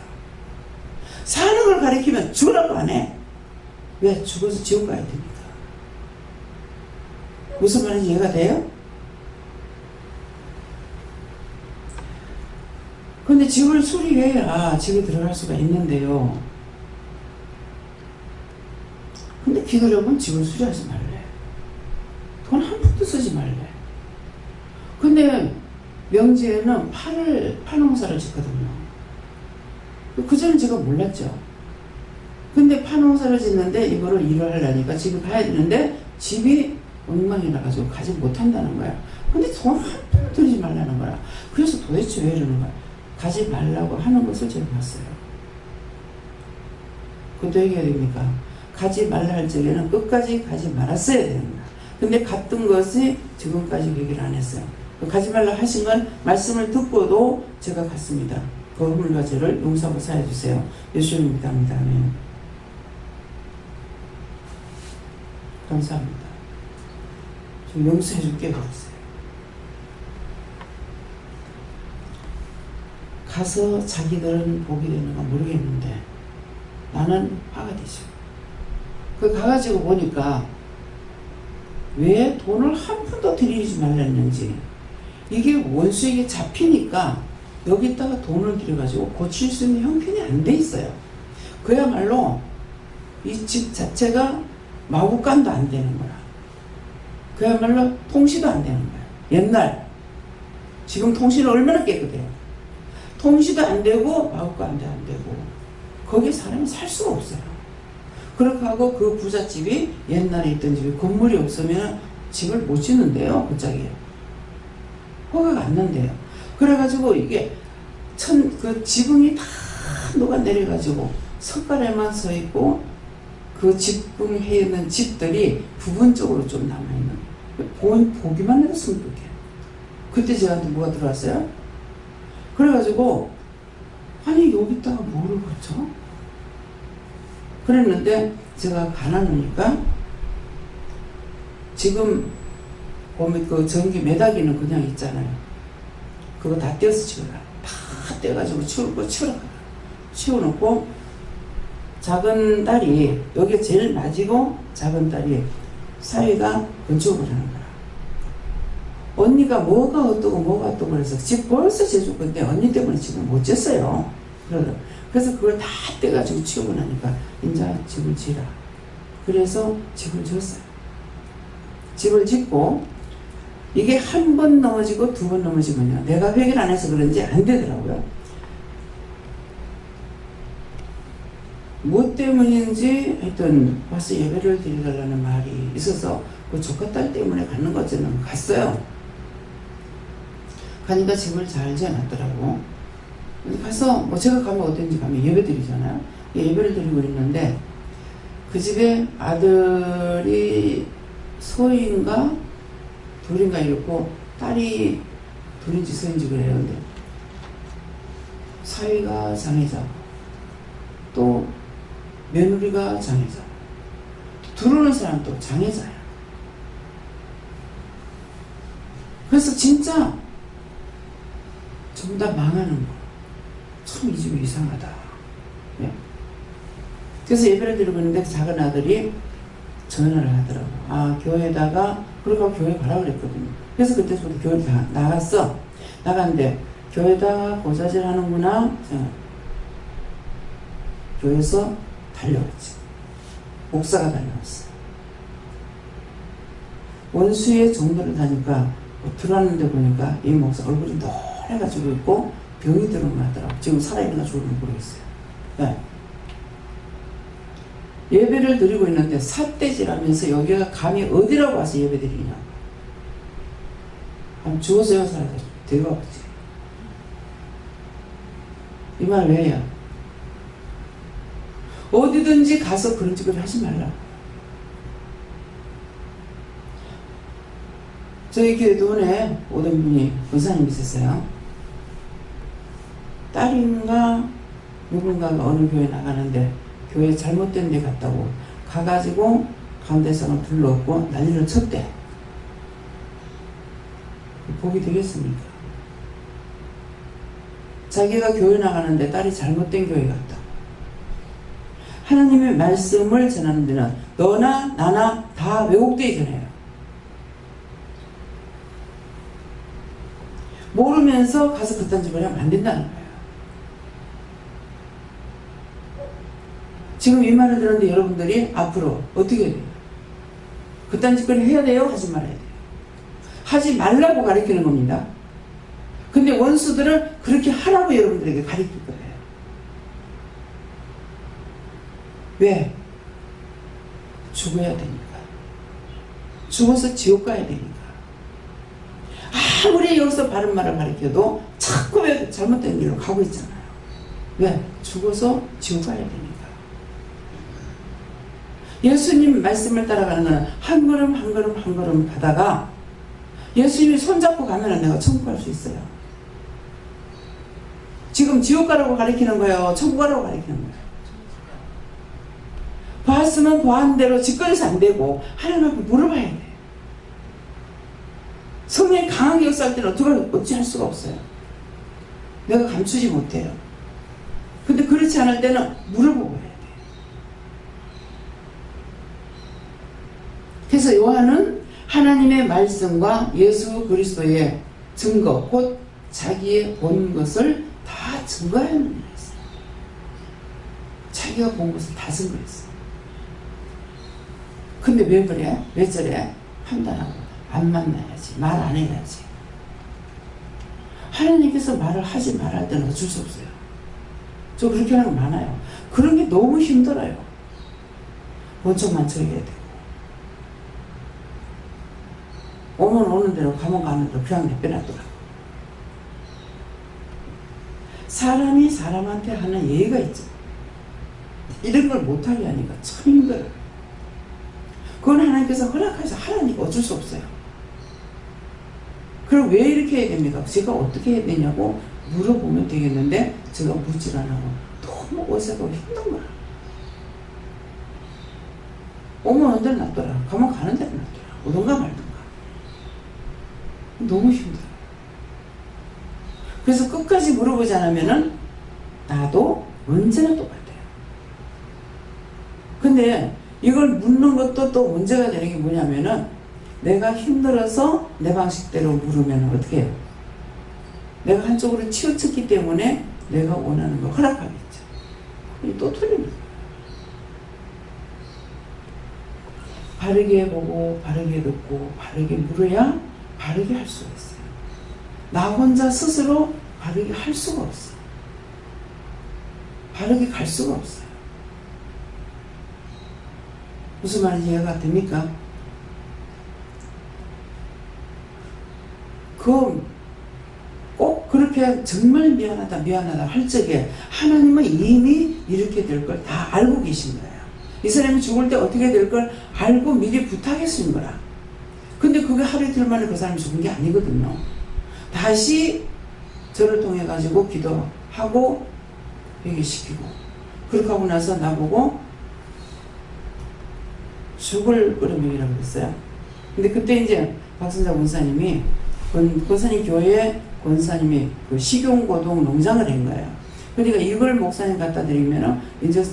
사는 걸 가리키면 죽으라고 안 해. 왜? 죽어서 지옥 가야 되니까. 무슨 말인지 이해가 돼요? 근데 집을 수리해야 집에 들어갈 수가 있는데요. 근데 기도력은 집을 수리하지 말래. 돈 한 푼도 쓰지 말래. 근데 명지에는 파농사를 짓거든요. 그전엔 제가 몰랐죠. 근데 파농사를 짓는데 이거를 일을 하려니까 집에 가야 되는데 집이 엉망이 나가지고 가지 못한다는 거야. 근데 돈 한 푼 들이지 말라는 거야. 그래서 도대체 왜 이러는 거야? 가지 말라고 하는 것을 제가 봤어요. 그것도 얘기해야 됩니까? 가지 말라 할 적에는 끝까지 가지 말았어야 됩니다. 근데 갔던 것이 지금까지 얘기를 안 했어요. 가지 말라 하신 건 말씀을 듣고도 제가 갔습니다. 그 허물과 죄를 용서하고 사해주세요. 예수님 믿답니다. 아멘. 감사합니다. 좀 용서해줄게 그랬어요. 가서 자기들은 복이 되는가 모르겠는데 나는 화가 되죠. 그 가가지고 보니까 왜 돈을 한 푼도 들이지 말랬는지 이게 원수에게 잡히니까 여기다가 돈을 들여가지고 고칠 수 있는 형편이 안 돼 있어요. 그야말로 이 집 자체가 마구간도 안 되는 거야. 그야말로 통시도 안 되는 거야. 옛날 지금 통시는 얼마나 깨끗해요. 통시도 안 되고 마구간도 안 되고 거기에 사람이 살 수가 없어요. 그렇게 하고 그 부잣집이 옛날에 있던 집이 건물이 없으면 집을 못 짓는데요. 갑자기 허가가 안 난대요. 그래가지고 이게 그 지붕이 다 녹아내려가지고 석가래만 서 있고 그 지붕해 있는 집들이 부분적으로 좀 남아있는 보기만 해도 숨죽해. 그때 저한테 뭐가 들어왔어요? 그래가지고 아니 여기다가 뭐를 고쳐? 그랬는데 제가 가난하니까 지금 보면 그 전기 매다기는 그냥 있잖아요. 그거 다 떼어서 치워라. 다 떼가지고 치워놓고 작은 딸이 여기 제일 낮이고 작은 딸이 사위가 건축을 하는 거야. 언니가 뭐가 어떠고 뭐가 어떠고 그래서 집 벌써 재줄 건데 언니 때문에 집을 못 졌어요. 그래서 그걸 다 떼가지고 치우고 나니까 이제 집을 지라. 그래서 집을 졌어요. 집을 짓고 이게 한 번 넘어지고 두 번 넘어지면요. 내가 회개를 안 해서 그런지 안 되더라고요. 뭐 때문인지 하여튼 와서 예배를 드리달라는 말이 있어서 그 조카 딸 때문에 가는 거지는 갔어요. 가니까 집을 잘 지어놨더라고. 가서 뭐 제가 가면 어떤지 가면 예배 드리잖아요. 예배를 드리고 있는데 그 집에 아들이 소인가 둘인가 이렇고 딸이 둘인지 서인지 그래요. 근데 사위가 장애자고 또 며느리가 장애자고 들어오는 사람 또 장애자야. 그래서 진짜 전부 다 망하는 거. 참 이 집이 이상하다. 네. 그래서 예배를 드리고 있는데 작은 아들이 전화를 하더라고. 아, 교회에다가, 그러고 교회 가라 그랬거든요. 그래서 그때부터 교회 다 나갔어. 나갔는데, 교회에다가 고자질 하는구나. 교회에서 달려왔지. 목사가 달려왔어. 원수의 정도를 다니까, 들어왔는데 보니까 이 목사 얼굴이 노래가지고 있고, 병이 들어온 것 같더라고. 지금 살아있는가 죽었는지 모르겠어요. 네. 예배를 드리고 있는데 삿대질하면서 여기가 감히 어디라고 와서 예배 드리냐. 죽었어요 살아서 되게 아프지. 이 말 왜요? 어디든지 가서 그런 짓을 하지 말라. 저희 교회 돈에 오던 분이 권사님이 있었어요. 딸인가 누군가가 어느 교회 나가는데 교회 잘못된 데 갔다고 가가지고 가운데 사람 불러엎고 난리를 쳤대. 복이 되겠습니까? 자기가 교회 나가는데 딸이 잘못된 교회 갔다. 하나님의 말씀을 전하는 데는 너나 나나 다 왜곡되기 전에요. 모르면서 가서 그딴 짓을 하면 안 된다는 거예요. 지금 이 말을 들었는데 여러분들이 앞으로 어떻게 해야 돼요? 그딴 짓을 해야 돼요? 하지 말아야 돼요? 하지 말라고 가르치는 겁니다. 근데 원수들은 그렇게 하라고 여러분들에게 가르칠 거예요. 왜? 죽어야 되니까. 죽어서 지옥 가야 되니까. 아무리 여기서 바른 말을 가르쳐도 자꾸 왜 잘못된 길로 가고 있잖아요. 왜? 죽어서 지옥 가야 되니까. 예수님 말씀을 따라가는 것은 한 걸음 한 걸음 한 걸음 가다가 예수님이 손잡고 가면 내가 천국 갈 수 있어요. 지금 지옥 가라고 가르치는 거예요? 천국 가라고 가르치는 거예요? 봤으면 보한 대로 짓거려서 안 되고 하나님 앞에 물어봐야 돼. 성령이 강하게 역사할 때는 어찌 할 수가 없어요. 내가 감추지 못해요. 근데 그렇지 않을 때는 물어보고 해야 돼. 그래서 요한은 하나님의 말씀과 예수 그리스도의 증거, 곧 자기의 본 것을 다 증거하는 일이었어요. 자기가 본 것을 다 증거했어요. 근데 왜 그래? 왜 저래? 판단하고 안 만나야지. 말 안 해야지. 하나님께서 말을 하지 말할 때는 어쩔 수 없어요. 저 그렇게 하는 거 많아요. 그런 게 너무 힘들어요. 원청만 처리해야 되고. 오면 오는 대로 가면 가는 대로 그냥 내빼놨더라고. 사람이 사람한테 하는 예의가 있죠. 이런 걸 못하게 하니까 참 힘들어요. 그건 하나님께서 허락하셔서 하라니까 어쩔 수 없어요. 그럼 왜 이렇게 해야 됩니까? 제가 어떻게 해야 되냐고 물어보면 되겠는데 제가 묻질 안 하고 너무 어색하고 힘든 거야. 오면 오는 대로 놔둬라. 가면 가는 대로 놔둬라. 오든가 말든가. 너무 힘들어요. 그래서 끝까지 물어보지 않으면은 나도 언제나 똑같아요. 근데 이걸 묻는 것도 또 문제가 되는 게 뭐냐면은 내가 힘들어서 내 방식대로 물으면 어떻게 해요? 내가 한쪽으로 치우쳤기 때문에 내가 원하는 거 허락하겠죠. 또 틀리는 거예요. 바르게 보고 바르게 듣고 바르게 물어야 바르게 할 수가 있어요. 나 혼자 스스로 바르게 할 수가 없어요. 바르게 갈 수가 없어요. 무슨 말인지 이해가 됩니까? 꼭 그렇게 정말 미안하다 할 적에 하나님은 이미 이렇게 될 걸 다 알고 계신 거예요. 이 사람이 죽을 때 어떻게 될 걸 알고 미리 부탁했은 거라. 근데 그게 하루 이틀 만에 그 사람이 죽은 게 아니거든요. 다시 저를 통해 가지고 기도하고 회개시키고 그렇게 하고 나서 나보고 죽을 끓음이라고 그랬어요. 근데 그때 이제 박선자 권사님이 권사님 교회 권사님이 그 식용고동 농장을 한 거예요. 그러니까 이걸 목사님 갖다 드리면은 이제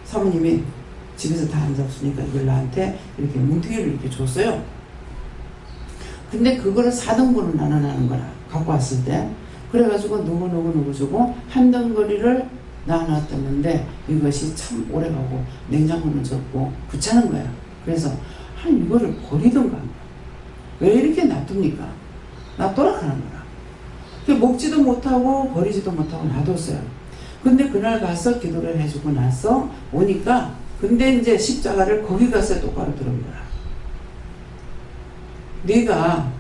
사모님이 집에서 다 안 잡수니까 이걸 나한테 이렇게 뭉텅이를 이렇게 줬어요. 근데 그거를 4등분을 나눠나는 거라 갖고 왔을 때 그래가지고 누구 주고 한 덩거리를 나눠놨었는데 이것이 참 오래가고 냉장고는 좁고 귀찮은 거야. 그래서 이거를 버리던가 왜 이렇게 놔둡니까? 놔둬라 하는 거야. 먹지도 못하고 버리지도 못하고 놔뒀어요. 근데 그날 가서 기도를 해주고 나서 오니까 근데 이제 십자가를 거기 가서 똑바로 들은 거야. 네가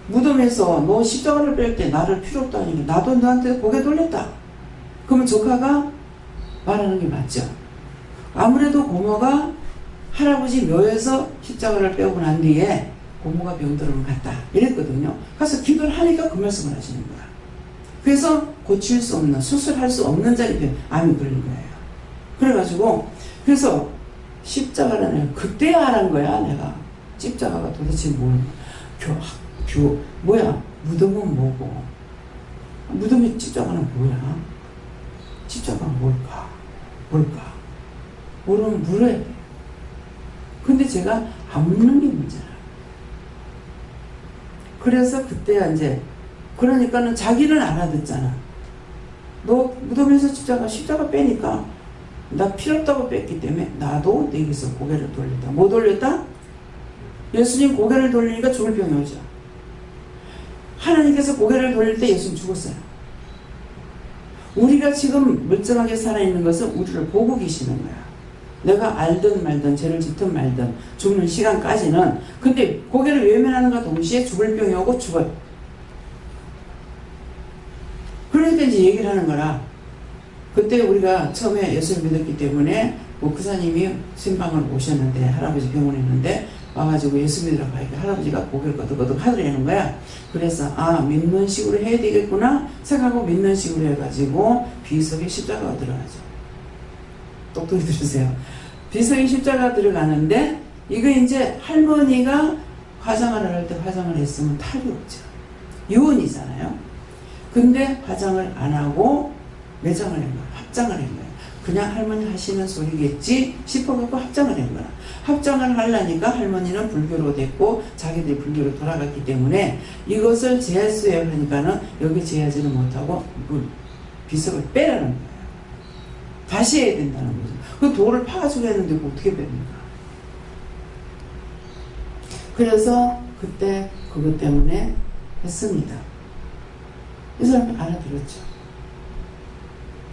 무덤에서 너 십자가를 뺄 때 나를 필요 없다니 나도 너한테 고개 돌렸다. 그러면 조카가 말하는 게 맞죠. 아무래도 고모가 할아버지 묘에서 십자가를 빼고 난 뒤에 고모가 병들어는 갔다 이랬거든요. 가서 기도를 하니까 그 말씀을 하시는 거야. 그래서 고칠 수 없는, 수술할 수 없는 자리에 암이 걸린 거예요. 그래가지고 그래서 십자가를 내가 그때 알은 거야. 내가 십자가가 도대체 뭐야, 무덤은 뭐고, 무덤의 십자가는 뭐야, 십자가가 뭘까 모르면 물어야 돼. 근데 제가 안 묻는 게 문제라. 그래서 그때 이제 그러니까는 자기는 알아듣잖아. 너 무덤에서 십자가 빼니까 나 필요 없다고 뺐기 때문에 나도 내게서 고개를 돌렸다. 뭐 돌렸다? 예수님 고개를 돌리니까 죽을 병이 오죠. 하나님께서 고개를 돌릴 때 예수님 죽었어요. 우리가 지금 멀쩡하게 살아있는 것은 우리를 보고 계시는 거야. 내가 알든 말든 죄를 짓든 말든 죽는 시간까지는. 근데 고개를 외면하는가 동시에 죽을 병이 오고 죽어요. 그러니까 이제 얘기를 하는 거라. 그때 우리가 처음에 예수를 믿었기 때문에 뭐 그사님이 신방을 오셨는데, 할아버지 병원에 있는데 와가지고 예수 믿으라고 하니까 할아버지가 고개를 끄덕끄덕 하더라는 거야. 그래서 믿는 식으로 해야 되겠구나 생각하고 믿는 식으로 해가지고 비석에 십자가가 들어가죠. 똑똑히 들으세요. 비석에 십자가가 들어가는데 이거 이제 할머니가 화장을 할 때 화장을 했으면 탈이 없죠. 유언이잖아요. 근데 화장을 안 하고 매장을 한 거야. 합장을 한 거야. 그냥 할머니 하시는 소리겠지 싶어갖고 합장을 한 거야. 합장을 하려니까 할머니는 불교로 됐고 자기들이 불교로 돌아갔기 때문에 이것을 제수해야 하니까는 여기 제하지는 못하고 비석을 빼라는 거예요. 다시 해야 된다는 거죠. 그 돌을 파가지고 했는데 어떻게 뺍니까? 그래서 그때 그것 때문에 했습니다. 이 사람이 알아들었죠.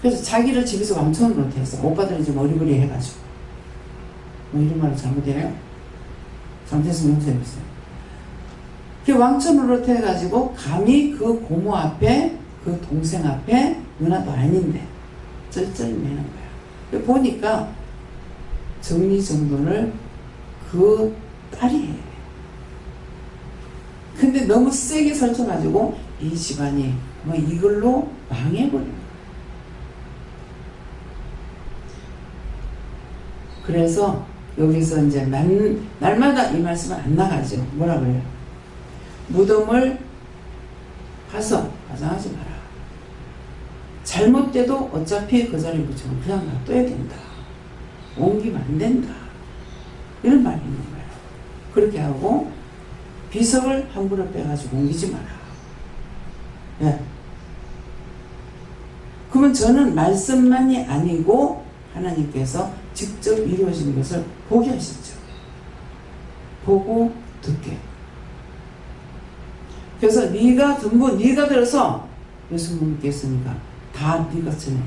그래서 자기를 집에서 왕천을 못해서 오빠들이 좀 어리버리 해가지고 뭐 이런 말을 잘못해요? 잘못했으면 용서해주세요. 그 왕천으로 해가지고 감히 그 고모 앞에 그 동생 앞에 누나도 아닌데 쩔쩔 매는 거야. 보니까 정리정돈을 그 딸이 해. 근데 너무 세게 설쳐가지고 이 집안이 뭐 이걸로 망해버린 거야. 그래서 여기서 이제 날마다 이 말씀은 안 나가죠. 뭐라 그래요? 무덤을 가서 화장하지 마라. 잘못돼도 어차피 그 자리에 묻히면 그냥 놔둬야 된다. 옮기면 안 된다. 이런 말이 있는 거예요. 그렇게 하고 비석을 함부로 빼가지고 옮기지 마라. 예. 그러면 저는 말씀만이 아니고 하나님께서 직접 이루어지는 것을 보게 하셨죠. 보고 듣게. 그래서 네가 들어서 예수 못 믿겠으니까 다 네가 전해.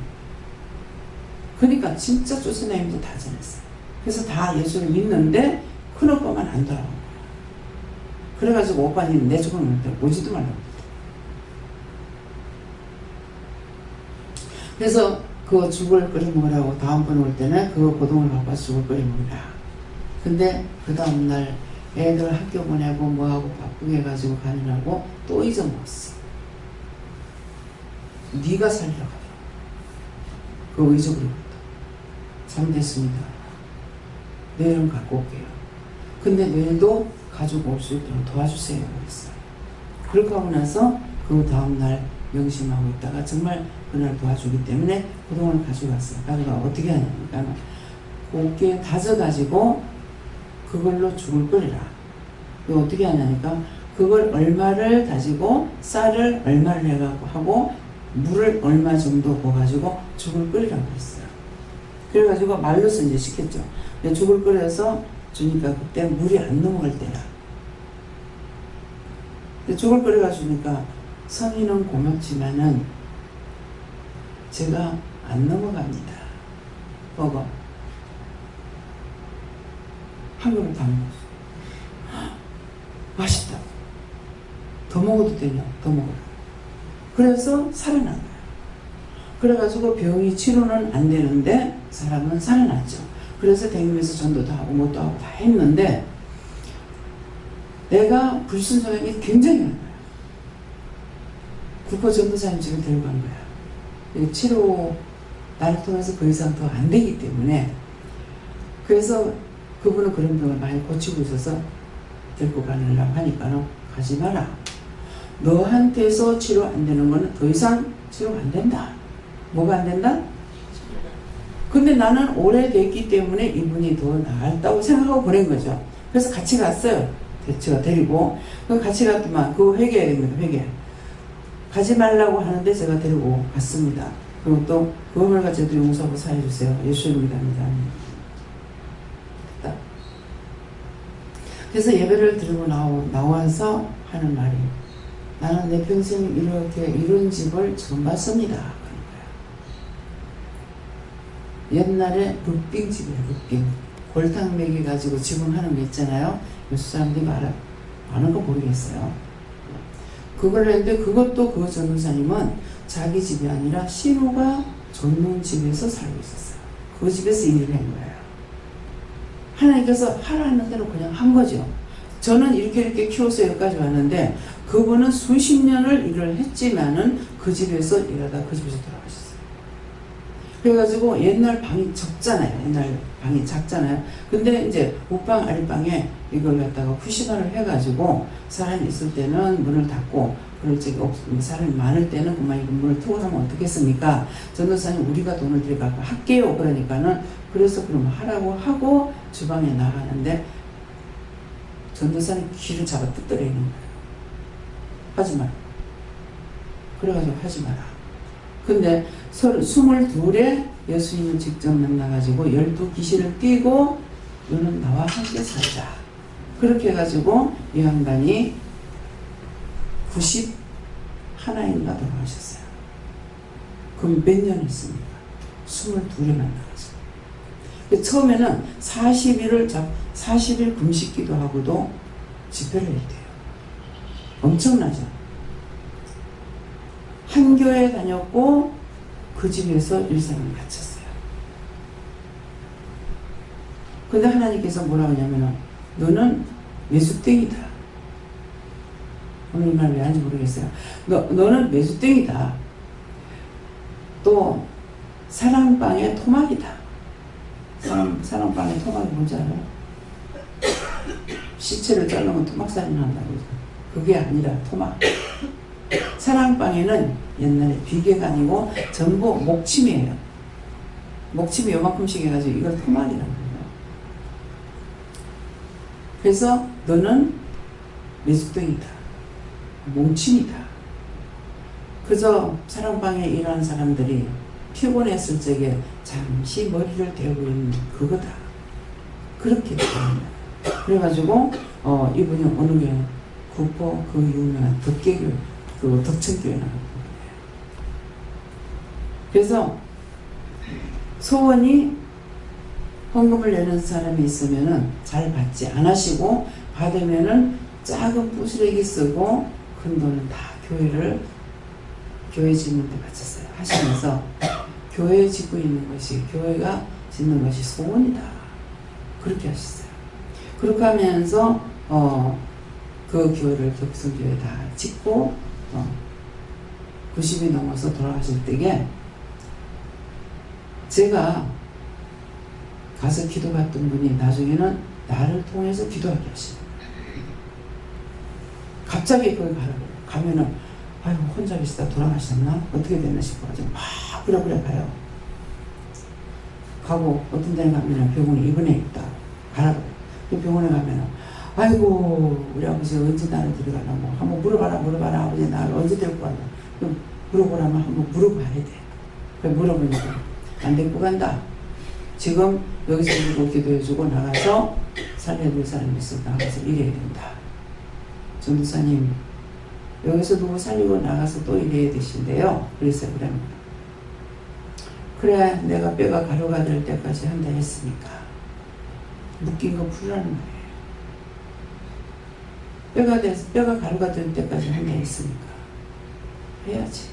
그러니까 진짜 조선아님도 다 전했어요. 그래서 다 예수를 믿는데 큰 오빠만 안 돌아온 거야. 그래가지고 오빠는 내 죽으면 오지도 말라고. 그래서 그거 죽을 끓여 먹으라고 다음번에 올 때는 그거 고동을 바꿔 죽을 끓여 먹으라. 근데 그 다음날 애들 학교 보내고 뭐하고 바쁘게 해가지고 가느라고 또 잊어먹었어. 네가 살리라고 하더라. 그거 잊어버리고 잘못했습니다. 내일은 갖고 올게요. 근데 내일도 가지고 올 수 있도록 도와주세요. 그랬어요. 그렇게 하고 나서 그 다음날 명심하고 있다가 정말 그날 도와주기 때문에 그동안을 가지고 왔어요. 그러니까 어떻게 하냐니까 곱게 다져가지고 그걸로 죽을 끓이라. 이거 어떻게 하냐니까 그걸 얼마를 다지고 쌀을 얼마를 해갖고 하고 물을 얼마 정도 부어가지고 죽을 끓이라고 했어요. 그래가지고 말로서 이제 시켰죠. 죽을 끓여서 주니까 그때 물이 안 넘어갈 때라. 죽을 끓여가지니까 성인은 고맙지만은 제가 안 넘어갑니다. 먹어. 한 그릇 다 먹었어. 맛있다. 더 먹어도 되냐? 더 먹어라. 그래서 살아난 거야. 그래가지고 병이 치료는 안 되는데 사람은 살아났죠. 그래서 댕기면서 전도도 하고 뭣도 하고 다 했는데 내가 불순종이 굉장히 많아요. 국보 전도사님 집에 데려간 거야. 치료 나를 통해서 그 이상 더 안 되기 때문에. 그래서 그분은 그런 병을 많이 고치고 있어서 데리고 가려고 하니까는 가지 마라. 너한테서 치료 안 되는 거는 더 이상 치료가 안 된다. 뭐가 안 된다? 근데 나는 오래됐기 때문에 이분이 더 나았다고 생각하고 보낸 거죠. 그래서 같이 갔어요. 제가 데리고. 같이 갔더만 그거 회개해야 됩니다. 회개. 가지 말라고 하는데 제가 데리고 갔습니다. 그리고 또 그걸 가지고 용서하고 사해주세요. 예수를 믿습니다. 그래서 예배를 드리고 나와서 하는 말이 나는 내 평생 이렇게 이런 집을 처음 봤습니다. 옛날에 룻빙집이에요. 룻빙. 골탕 먹여가지고 지금 하는 거 있잖아요. 요새 사람들이 아는 거 모르겠어요. 그걸 했는데 그것도 그 전도사님은 자기 집이 아니라 신우가 전문 집에서 살고 있었어요. 그 집에서 일을 한 거예요. 하나님께서 하라는 대로 그냥 한 거죠. 저는 이렇게 키워서 여기까지 왔는데 그분은 수십 년을 일을 했지만은 그 집에서 일하다 그 집에서 돌아가셨어요. 그래가지고 옛날 방이 적잖아요. 옛날 방이 작잖아요. 근데 이제 옷방 아랫방에 이걸 갖다가 푸시반을 해가지고 사람이 있을 때는 문을 닫고 그럴 적이 사람이 많을 때는 그만 이거 문을 트고 하면 어떻겠습니까? 전도사님 우리가 돈을 들여갖고 할게요. 그러니까는 그래서 그럼 하라고 하고 주방에 나가는데 전도사님 귀를 잡아 뜯어내는 거예요. 하지 마라. 그래가지고 하지 마라. 근데 22에 예수님을 직접 만나가지고 12귀신을 띄고 너는 나와 함께 살자. 그렇게 해가지고 이 양반이 91인가 돌아가셨어요. 그럼 몇 년 했습니까? 22에 만나가지고. 처음에는 40일 금식 기도하고도 집회를 했대요. 엄청나죠? 한 교회 다녔고 그 집에서 일생을 마쳤어요. 근데 하나님께서 뭐라고 하냐면은 너는 매수땡이다. 오늘 이 말 왜 하는지 모르겠어요. 너는 매수땡이다. 또 사랑방의 토막이다. 사랑방의 토막이 뭔지 알아요? 시체를 자르면 토막살이 난다고. 그게 아니라 토막. 사랑방에는 옛날에 비계가 아니고 전부 목침이에요. 목침이 요만큼씩 해가지고 이걸 토막이라고 해요. 그래서 너는 매숙덩이다. 몽침이다. 그저 사랑방에 일하는 사람들이 피곤했을 적에 잠시 머리를 대고 있는 그거다. 그렇게 됩니다. 그래가지고 이분이 어느 게 국보 그 유명한 덕계교회 그 덕천교회 나갔거든요. 그래서 소원이 헌금을 내는 사람이 있으면은 잘 받지 않으시고 받으면은 작은 부스레기 쓰고 큰 돈은 다 교회 짓는 데 바쳤어요. 하시면서 교회 짓고 있는 것이 교회가 짓는 것이 소원이다. 그렇게 하셨어요. 그렇게 하면서 그 교회를 격성교회 다 짓고 90이 넘어서 돌아가실 때에 제가 가서 기도받던 분이 나중에는 나를 통해서 기도하게 하시는 거예요. 갑자기 거기 가면은 아이고 혼자 계시다 돌아가셨나? 어떻게 됐나 싶어가지고 막 그래 가요. 가고 어떤 데에 가면은 병원에 입원해 있다. 가라고. 그 병원에 가면은 아이고 우리 아버지 언제 나를 데려가려고 한번 물어봐라 아버지 나를 언제 데리고 가나 물어보라면 한번 물어봐야 돼. 그래 물어보니까 안 데리고 간다. 지금 여기서 누구 기도해주고 나가서 살려줄 사람이 있어 나가서 일해야 된다. 전도사님 여기서 누구 살리고 나가서 또 일해야 되신대요. 그래서 그래 내가 뼈가 가루가 될 때까지 한다 했으니까 묶인 거 풀라는 거예요. 뼈가 가루가 될 때까지 한다 했으니까 해야지.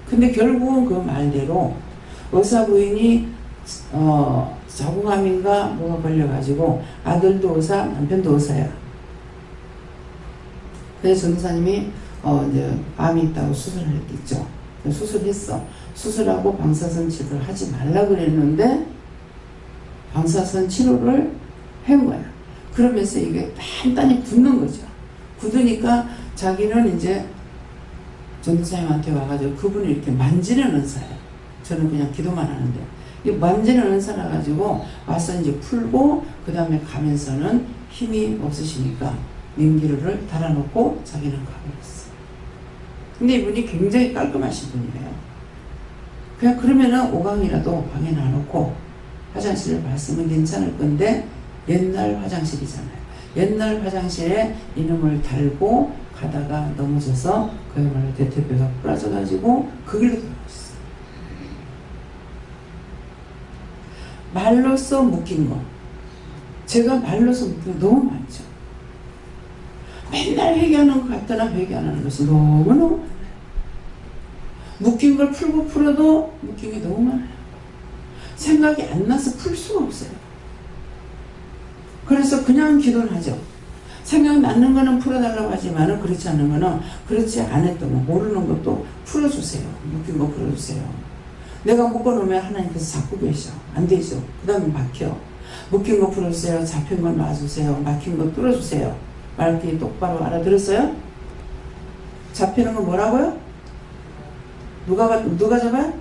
근데 결국은 그 말대로 의사 부인이 자궁암인가 뭐가 걸려가지고 아들도 의사, 남편도 의사야. 그래서 전도사님이 이제 암이 있다고 수술을 했겠죠. 수술했어. 수술하고 방사선 치료를 하지 말라 그랬는데 방사선 치료를 한 거야. 그러면서 이게 단단히 굳는 거죠. 굳으니까 자기는 이제 전도사님한테 와가지고 그분을 이렇게 만지는 은사예요. 저는 그냥 기도만 하는데 이 만지는 은사라 가지고 와서 이제 풀고 그 다음에 가면서는 힘이 없으시니까 민기류를 달아놓고 자기는 가버렸어. 근데 이분이 굉장히 깔끔하신 분이에요. 그냥 그러면은 5강이라도 방에 놔놓고 화장실을 봤으면 괜찮을 건데 옛날 화장실이잖아요. 옛날 화장실에 이놈을 달고 가다가 넘어져서 그야말로 대퇴뼈가 부러져가지고 그 길로 돌아갔어요. 말로써 묶인 거. 제가 말로써 묶인 거 너무 많죠. 맨날 회개하는 것 같더나 회개 안 하는 것이 너무너무 많아요. 묶인 걸 풀고 풀어도 묶인 게 너무 많아요. 생각이 안 나서 풀 수가 없어요. 그래서 그냥 기도를 하죠. 생각나는 거는 풀어달라고 하지만 그렇지 않은 거는 그렇지 않았던 거 모르는 것도 풀어주세요. 묶인 거 풀어주세요. 내가 묶어놓으면 하나님께서 잡고 계셔. 안 되죠. 그 다음에 막혀. 묶인 거 풀어주세요. 잡힌 건 놔주세요. 막힌 거 뚫어주세요. 말귀 똑바로 알아들었어요? 잡히는 건 뭐라고요? 누가 잡아?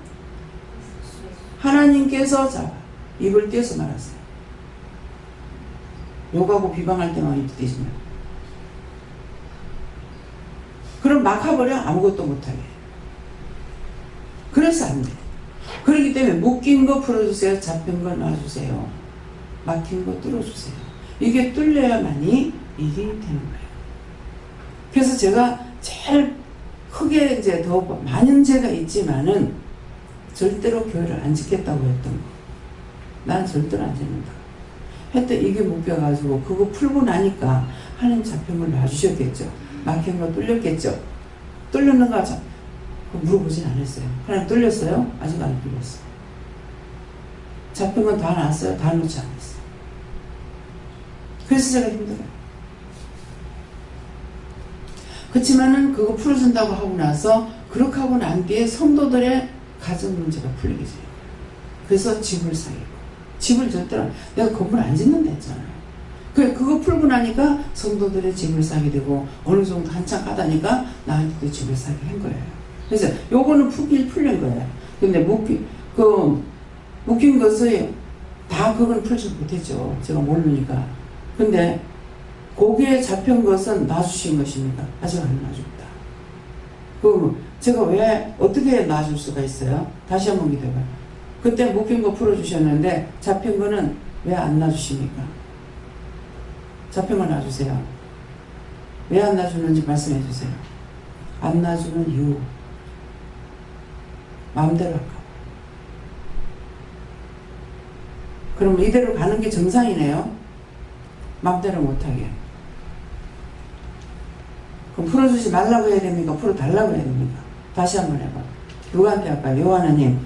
하나님께서 잡아. 입을 떼서 말하세요. 욕하고 비방할 때만 입 떼시면. 그럼 막아버려. 아무것도 못하게. 그래서 안 돼. 그렇기 때문에 묶인 거 풀어주세요. 잡힌 거 놔주세요. 막힌 거 뚫어주세요. 이게 뚫려야만이 일이 되는 거예요. 그래서 제가 제일 크게 이제 더 많은 죄가 있지만은 절대로 교회를 안 지켰다고 했던 거. 난 절대로 안 짓는다. 했더니 이게 묶여가지고 그거 풀고 나니까 하나님 잡힌 걸 놔주셨겠죠. 막힌 거 뚫렸겠죠. 뚫렸는가 물어보진 않았어요. 하나님 뚫렸어요? 아직 안 뚫렸어요. 잡힌 건 다 놨어요? 다 놓지 않았어요. 그래서 제가 힘들어요. 그렇지만은 그거 풀어준다고 하고 나서 그렇게 하고 난 뒤에 성도들의 가정 문제가 풀리게 돼요. 그래서 집을 사귀고 집을 절대로 내가 건물 안 짓는다 했잖아요. 그거 풀고 나니까 성도들의 집을 사게 되고 어느 정도 한참 가다니까 나한테도 집을 사게 한 거예요. 그래서 요거는 풀린 거예요. 근데 묶인 것을 다 그건 풀지 못했죠. 제가 모르니까. 근데 거기에 잡힌 것은 놔주신 것입니까? 아직 안 놔줍니다. 제가 왜 어떻게 놔줄 수가 있어요? 다시 한번 기도해봐요. 그때 묶인 거 풀어주셨는데 잡힌 거는 왜 안 놔주십니까? 잡힌 거 놔주세요. 왜 안 놔주는지 말씀해 주세요. 안 놔주는 이유. 마음대로 할까? 그럼 이대로 가는 게 정상이네요. 마음대로 못하게. 그럼 풀어주지 말라고 해야 됩니까? 풀어달라고 해야 됩니까? 다시 한번 해봐. 누구한테 할까요? 여호와 하나님,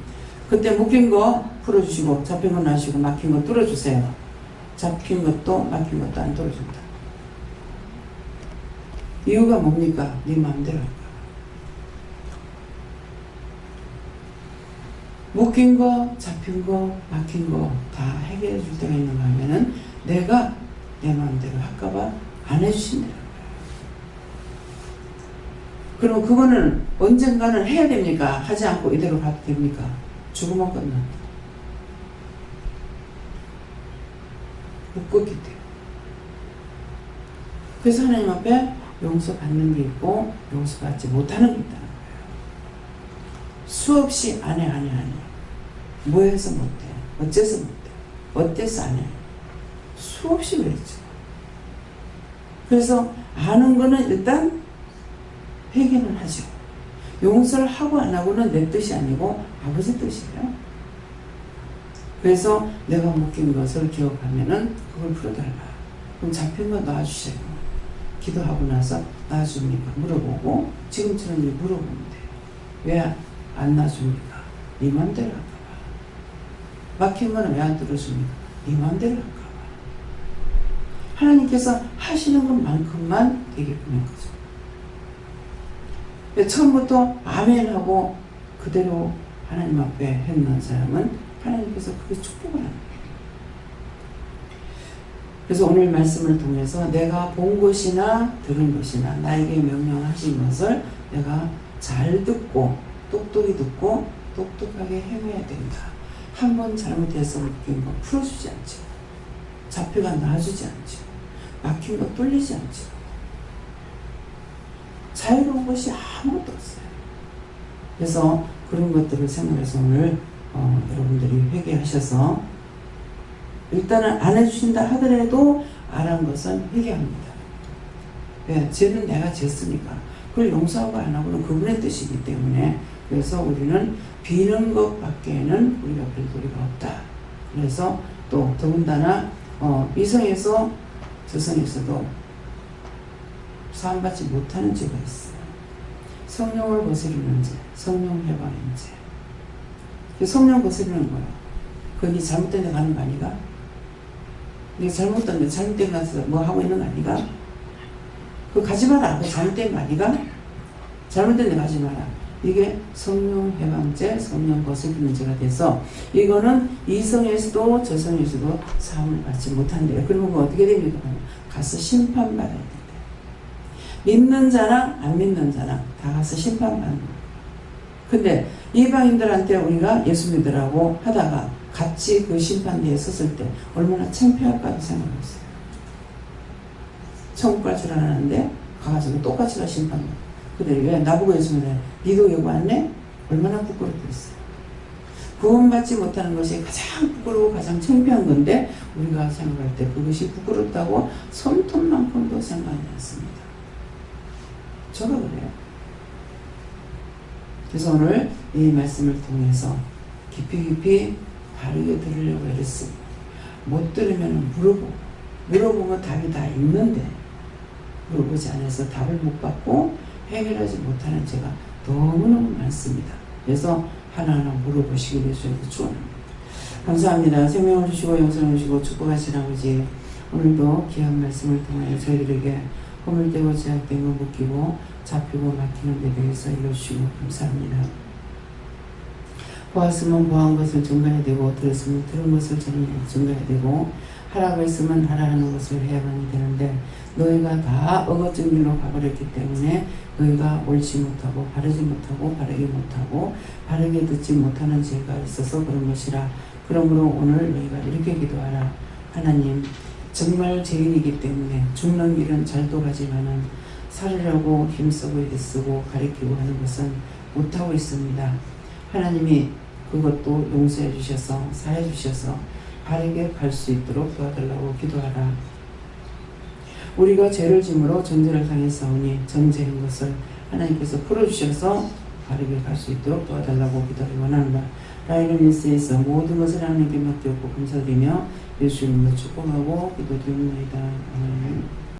그때 묶인 거 풀어주시고 잡힌 거 놔주시고 막힌 거 뚫어주세요. 잡힌 것도 막힌 것도 안 뚫어준다. 이유가 뭡니까? 네 마음대로 할까? 묶인 거, 잡힌 거, 막힌 거 다 해결해 줄 때가 있는가 하면은 내가 내 마음대로 할까봐 안 해주신대요. 그럼 그거는 언젠가는 해야 됩니까? 하지 않고 이대로 가도 됩니까? 죽으면 끝난다. 묶었기 때문에. 그래서 하나님 앞에 용서받는 게 있고 용서받지 못하는 게 있다는 거예요. 수없이 안 해. 뭐 해서 못해? 어째서 못해? 어때서 안 해? 수없이 그랬죠. 그래서 아는 거는 일단 회개는 하죠. 용서를 하고 안 하고는 내 뜻이 아니고 아버지 뜻이에요. 그래서 내가 묶인 것을 기억하면은 그걸 풀어달라. 그럼 잡힌 거 놔주세요. 기도하고 나서 놔줍니까? 물어보고 지금처럼 물어보면 돼요. 왜 안 놔줍니까? 네 맘대로 할까봐. 막힌 거는 왜 안 뚫어줍니까? 네 마음대로 할까 봐. 하나님께서 하시는 것만큼만 되게끔 한 거죠. 처음부터 아멘하고 그대로 하나님 앞에 했는 사람은 하나님께서 그게 축복을 하는 거예요. 그래서 오늘 말씀을 통해서 내가 본 것이나 들은 것이나 나에게 명령하신 것을 내가 잘 듣고 똑똑히 듣고 똑똑하게 행해야 된다. 한 번 잘못해서 묶인 거 풀어주지 않죠. 잡혀가 놔주지 않죠. 막힌 거 뚫리지 않죠. 자유로운 것이 아무것도 없어요. 그래서 그런 것들을 생각해서 오늘 여러분들이 회개하셔서 일단은 안 해주신다 하더라도 안 한 것은 회개합니다. 왜? 죄는 내가 졌으니까 그걸 용서하고 안 하고는 그분의 뜻이기 때문에 그래서 우리는 비는 것밖에는 우리가 별 도리가 없다. 그래서 또 더군다나 이성에서 저성에서도 사함받지 못하는 죄가 있어요. 성령을 거스르는 죄, 성령 해방인 죄. 성령 거스르는 거예요. 거기 잘못된 데 가는 거 아니가? 네가 잘못된 데 가서 뭐 하고 있는 거 아니가? 그거 가지 마라. 그거 잘못된 거 아니가? 잘못된 데 가지 마라. 이게 성령 해방죄, 성령 거스르는 죄가 돼서 이거는 이성에서도 저성에서도 사함을 받지 못한대요. 그러면 그거 어떻게 됩니까? 가서 심판받아야 된대요. 믿는 자랑 안 믿는 자랑 다 가서 심판받는 거예요. 근데 이방인들한테 우리가 예수 믿으라고 하다가 같이 그 심판대에 섰을 때 얼마나 창피할까도 생각했어요. 천국 갈 줄 알았는데 가가지고 똑같이 가 심판받아. 근데 왜 나보고 예수 믿으래? 니도 여기 왔네? 얼마나 부끄럽겠어요. 구원받지 못하는 것이 가장 부끄러워 가장 창피한 건데 우리가 생각할 때 그것이 부끄럽다고 손톱만큼도 생각하지 않습니다. 저도 그래요. 그래서 오늘 이 말씀을 통해서 깊이 바르게 들으려고 애랬습니다. 못 들으면 물어보면 답이 다 있는데 물어보지 않아서 답을 못 받고 해결하지 못하는 죄가 너무너무 많습니다. 그래서 하나하나 물어보시기 위해서 축원합니다. 감사합니다. 생명을 주시고 영생을 주시고 축복하신 아버지, 오늘도 귀한 말씀을 통하여 저희들에게 허물되고 제약된 거 묶이고 잡히고 막히는 데 대해서 일러주시고 감사합니다. 보았으면 보한 것을 전가해야 되고 들었으면 들은 것을 전가해야 되고 하라고 했으면 하라 하는 것을 해야만이 되는데 너희가 다 어거진 길로 가버렸기 때문에 너희가 옳지 못하고 바르지 못하고 바르게 못하고 바르게 듣지 못하는 죄가 있어서 그런 것이라. 그러므로 오늘 너희가 이렇게 기도하라. 하나님, 정말 죄인이기 때문에 죽는 길은 잘도 가지만은 살으려고 힘쓰고 애쓰고 가리키고 하는 것은 못하고 있습니다. 하나님이 그것도 용서해 주셔서 사해 주셔서 바르게 갈 수 있도록 도와달라고 기도하라. 우리가 죄를 짐으로 전제를 당했사오니 전제한 것을 하나님께서 풀어주셔서 바르게 갈 수 있도록 도와달라고 기도를 원합니다. 라이너 밀스에서 모든 것을 하나님께 맡겼고 감사드리며 예수 이름으로 축복하고 기도드립니다. 아멘.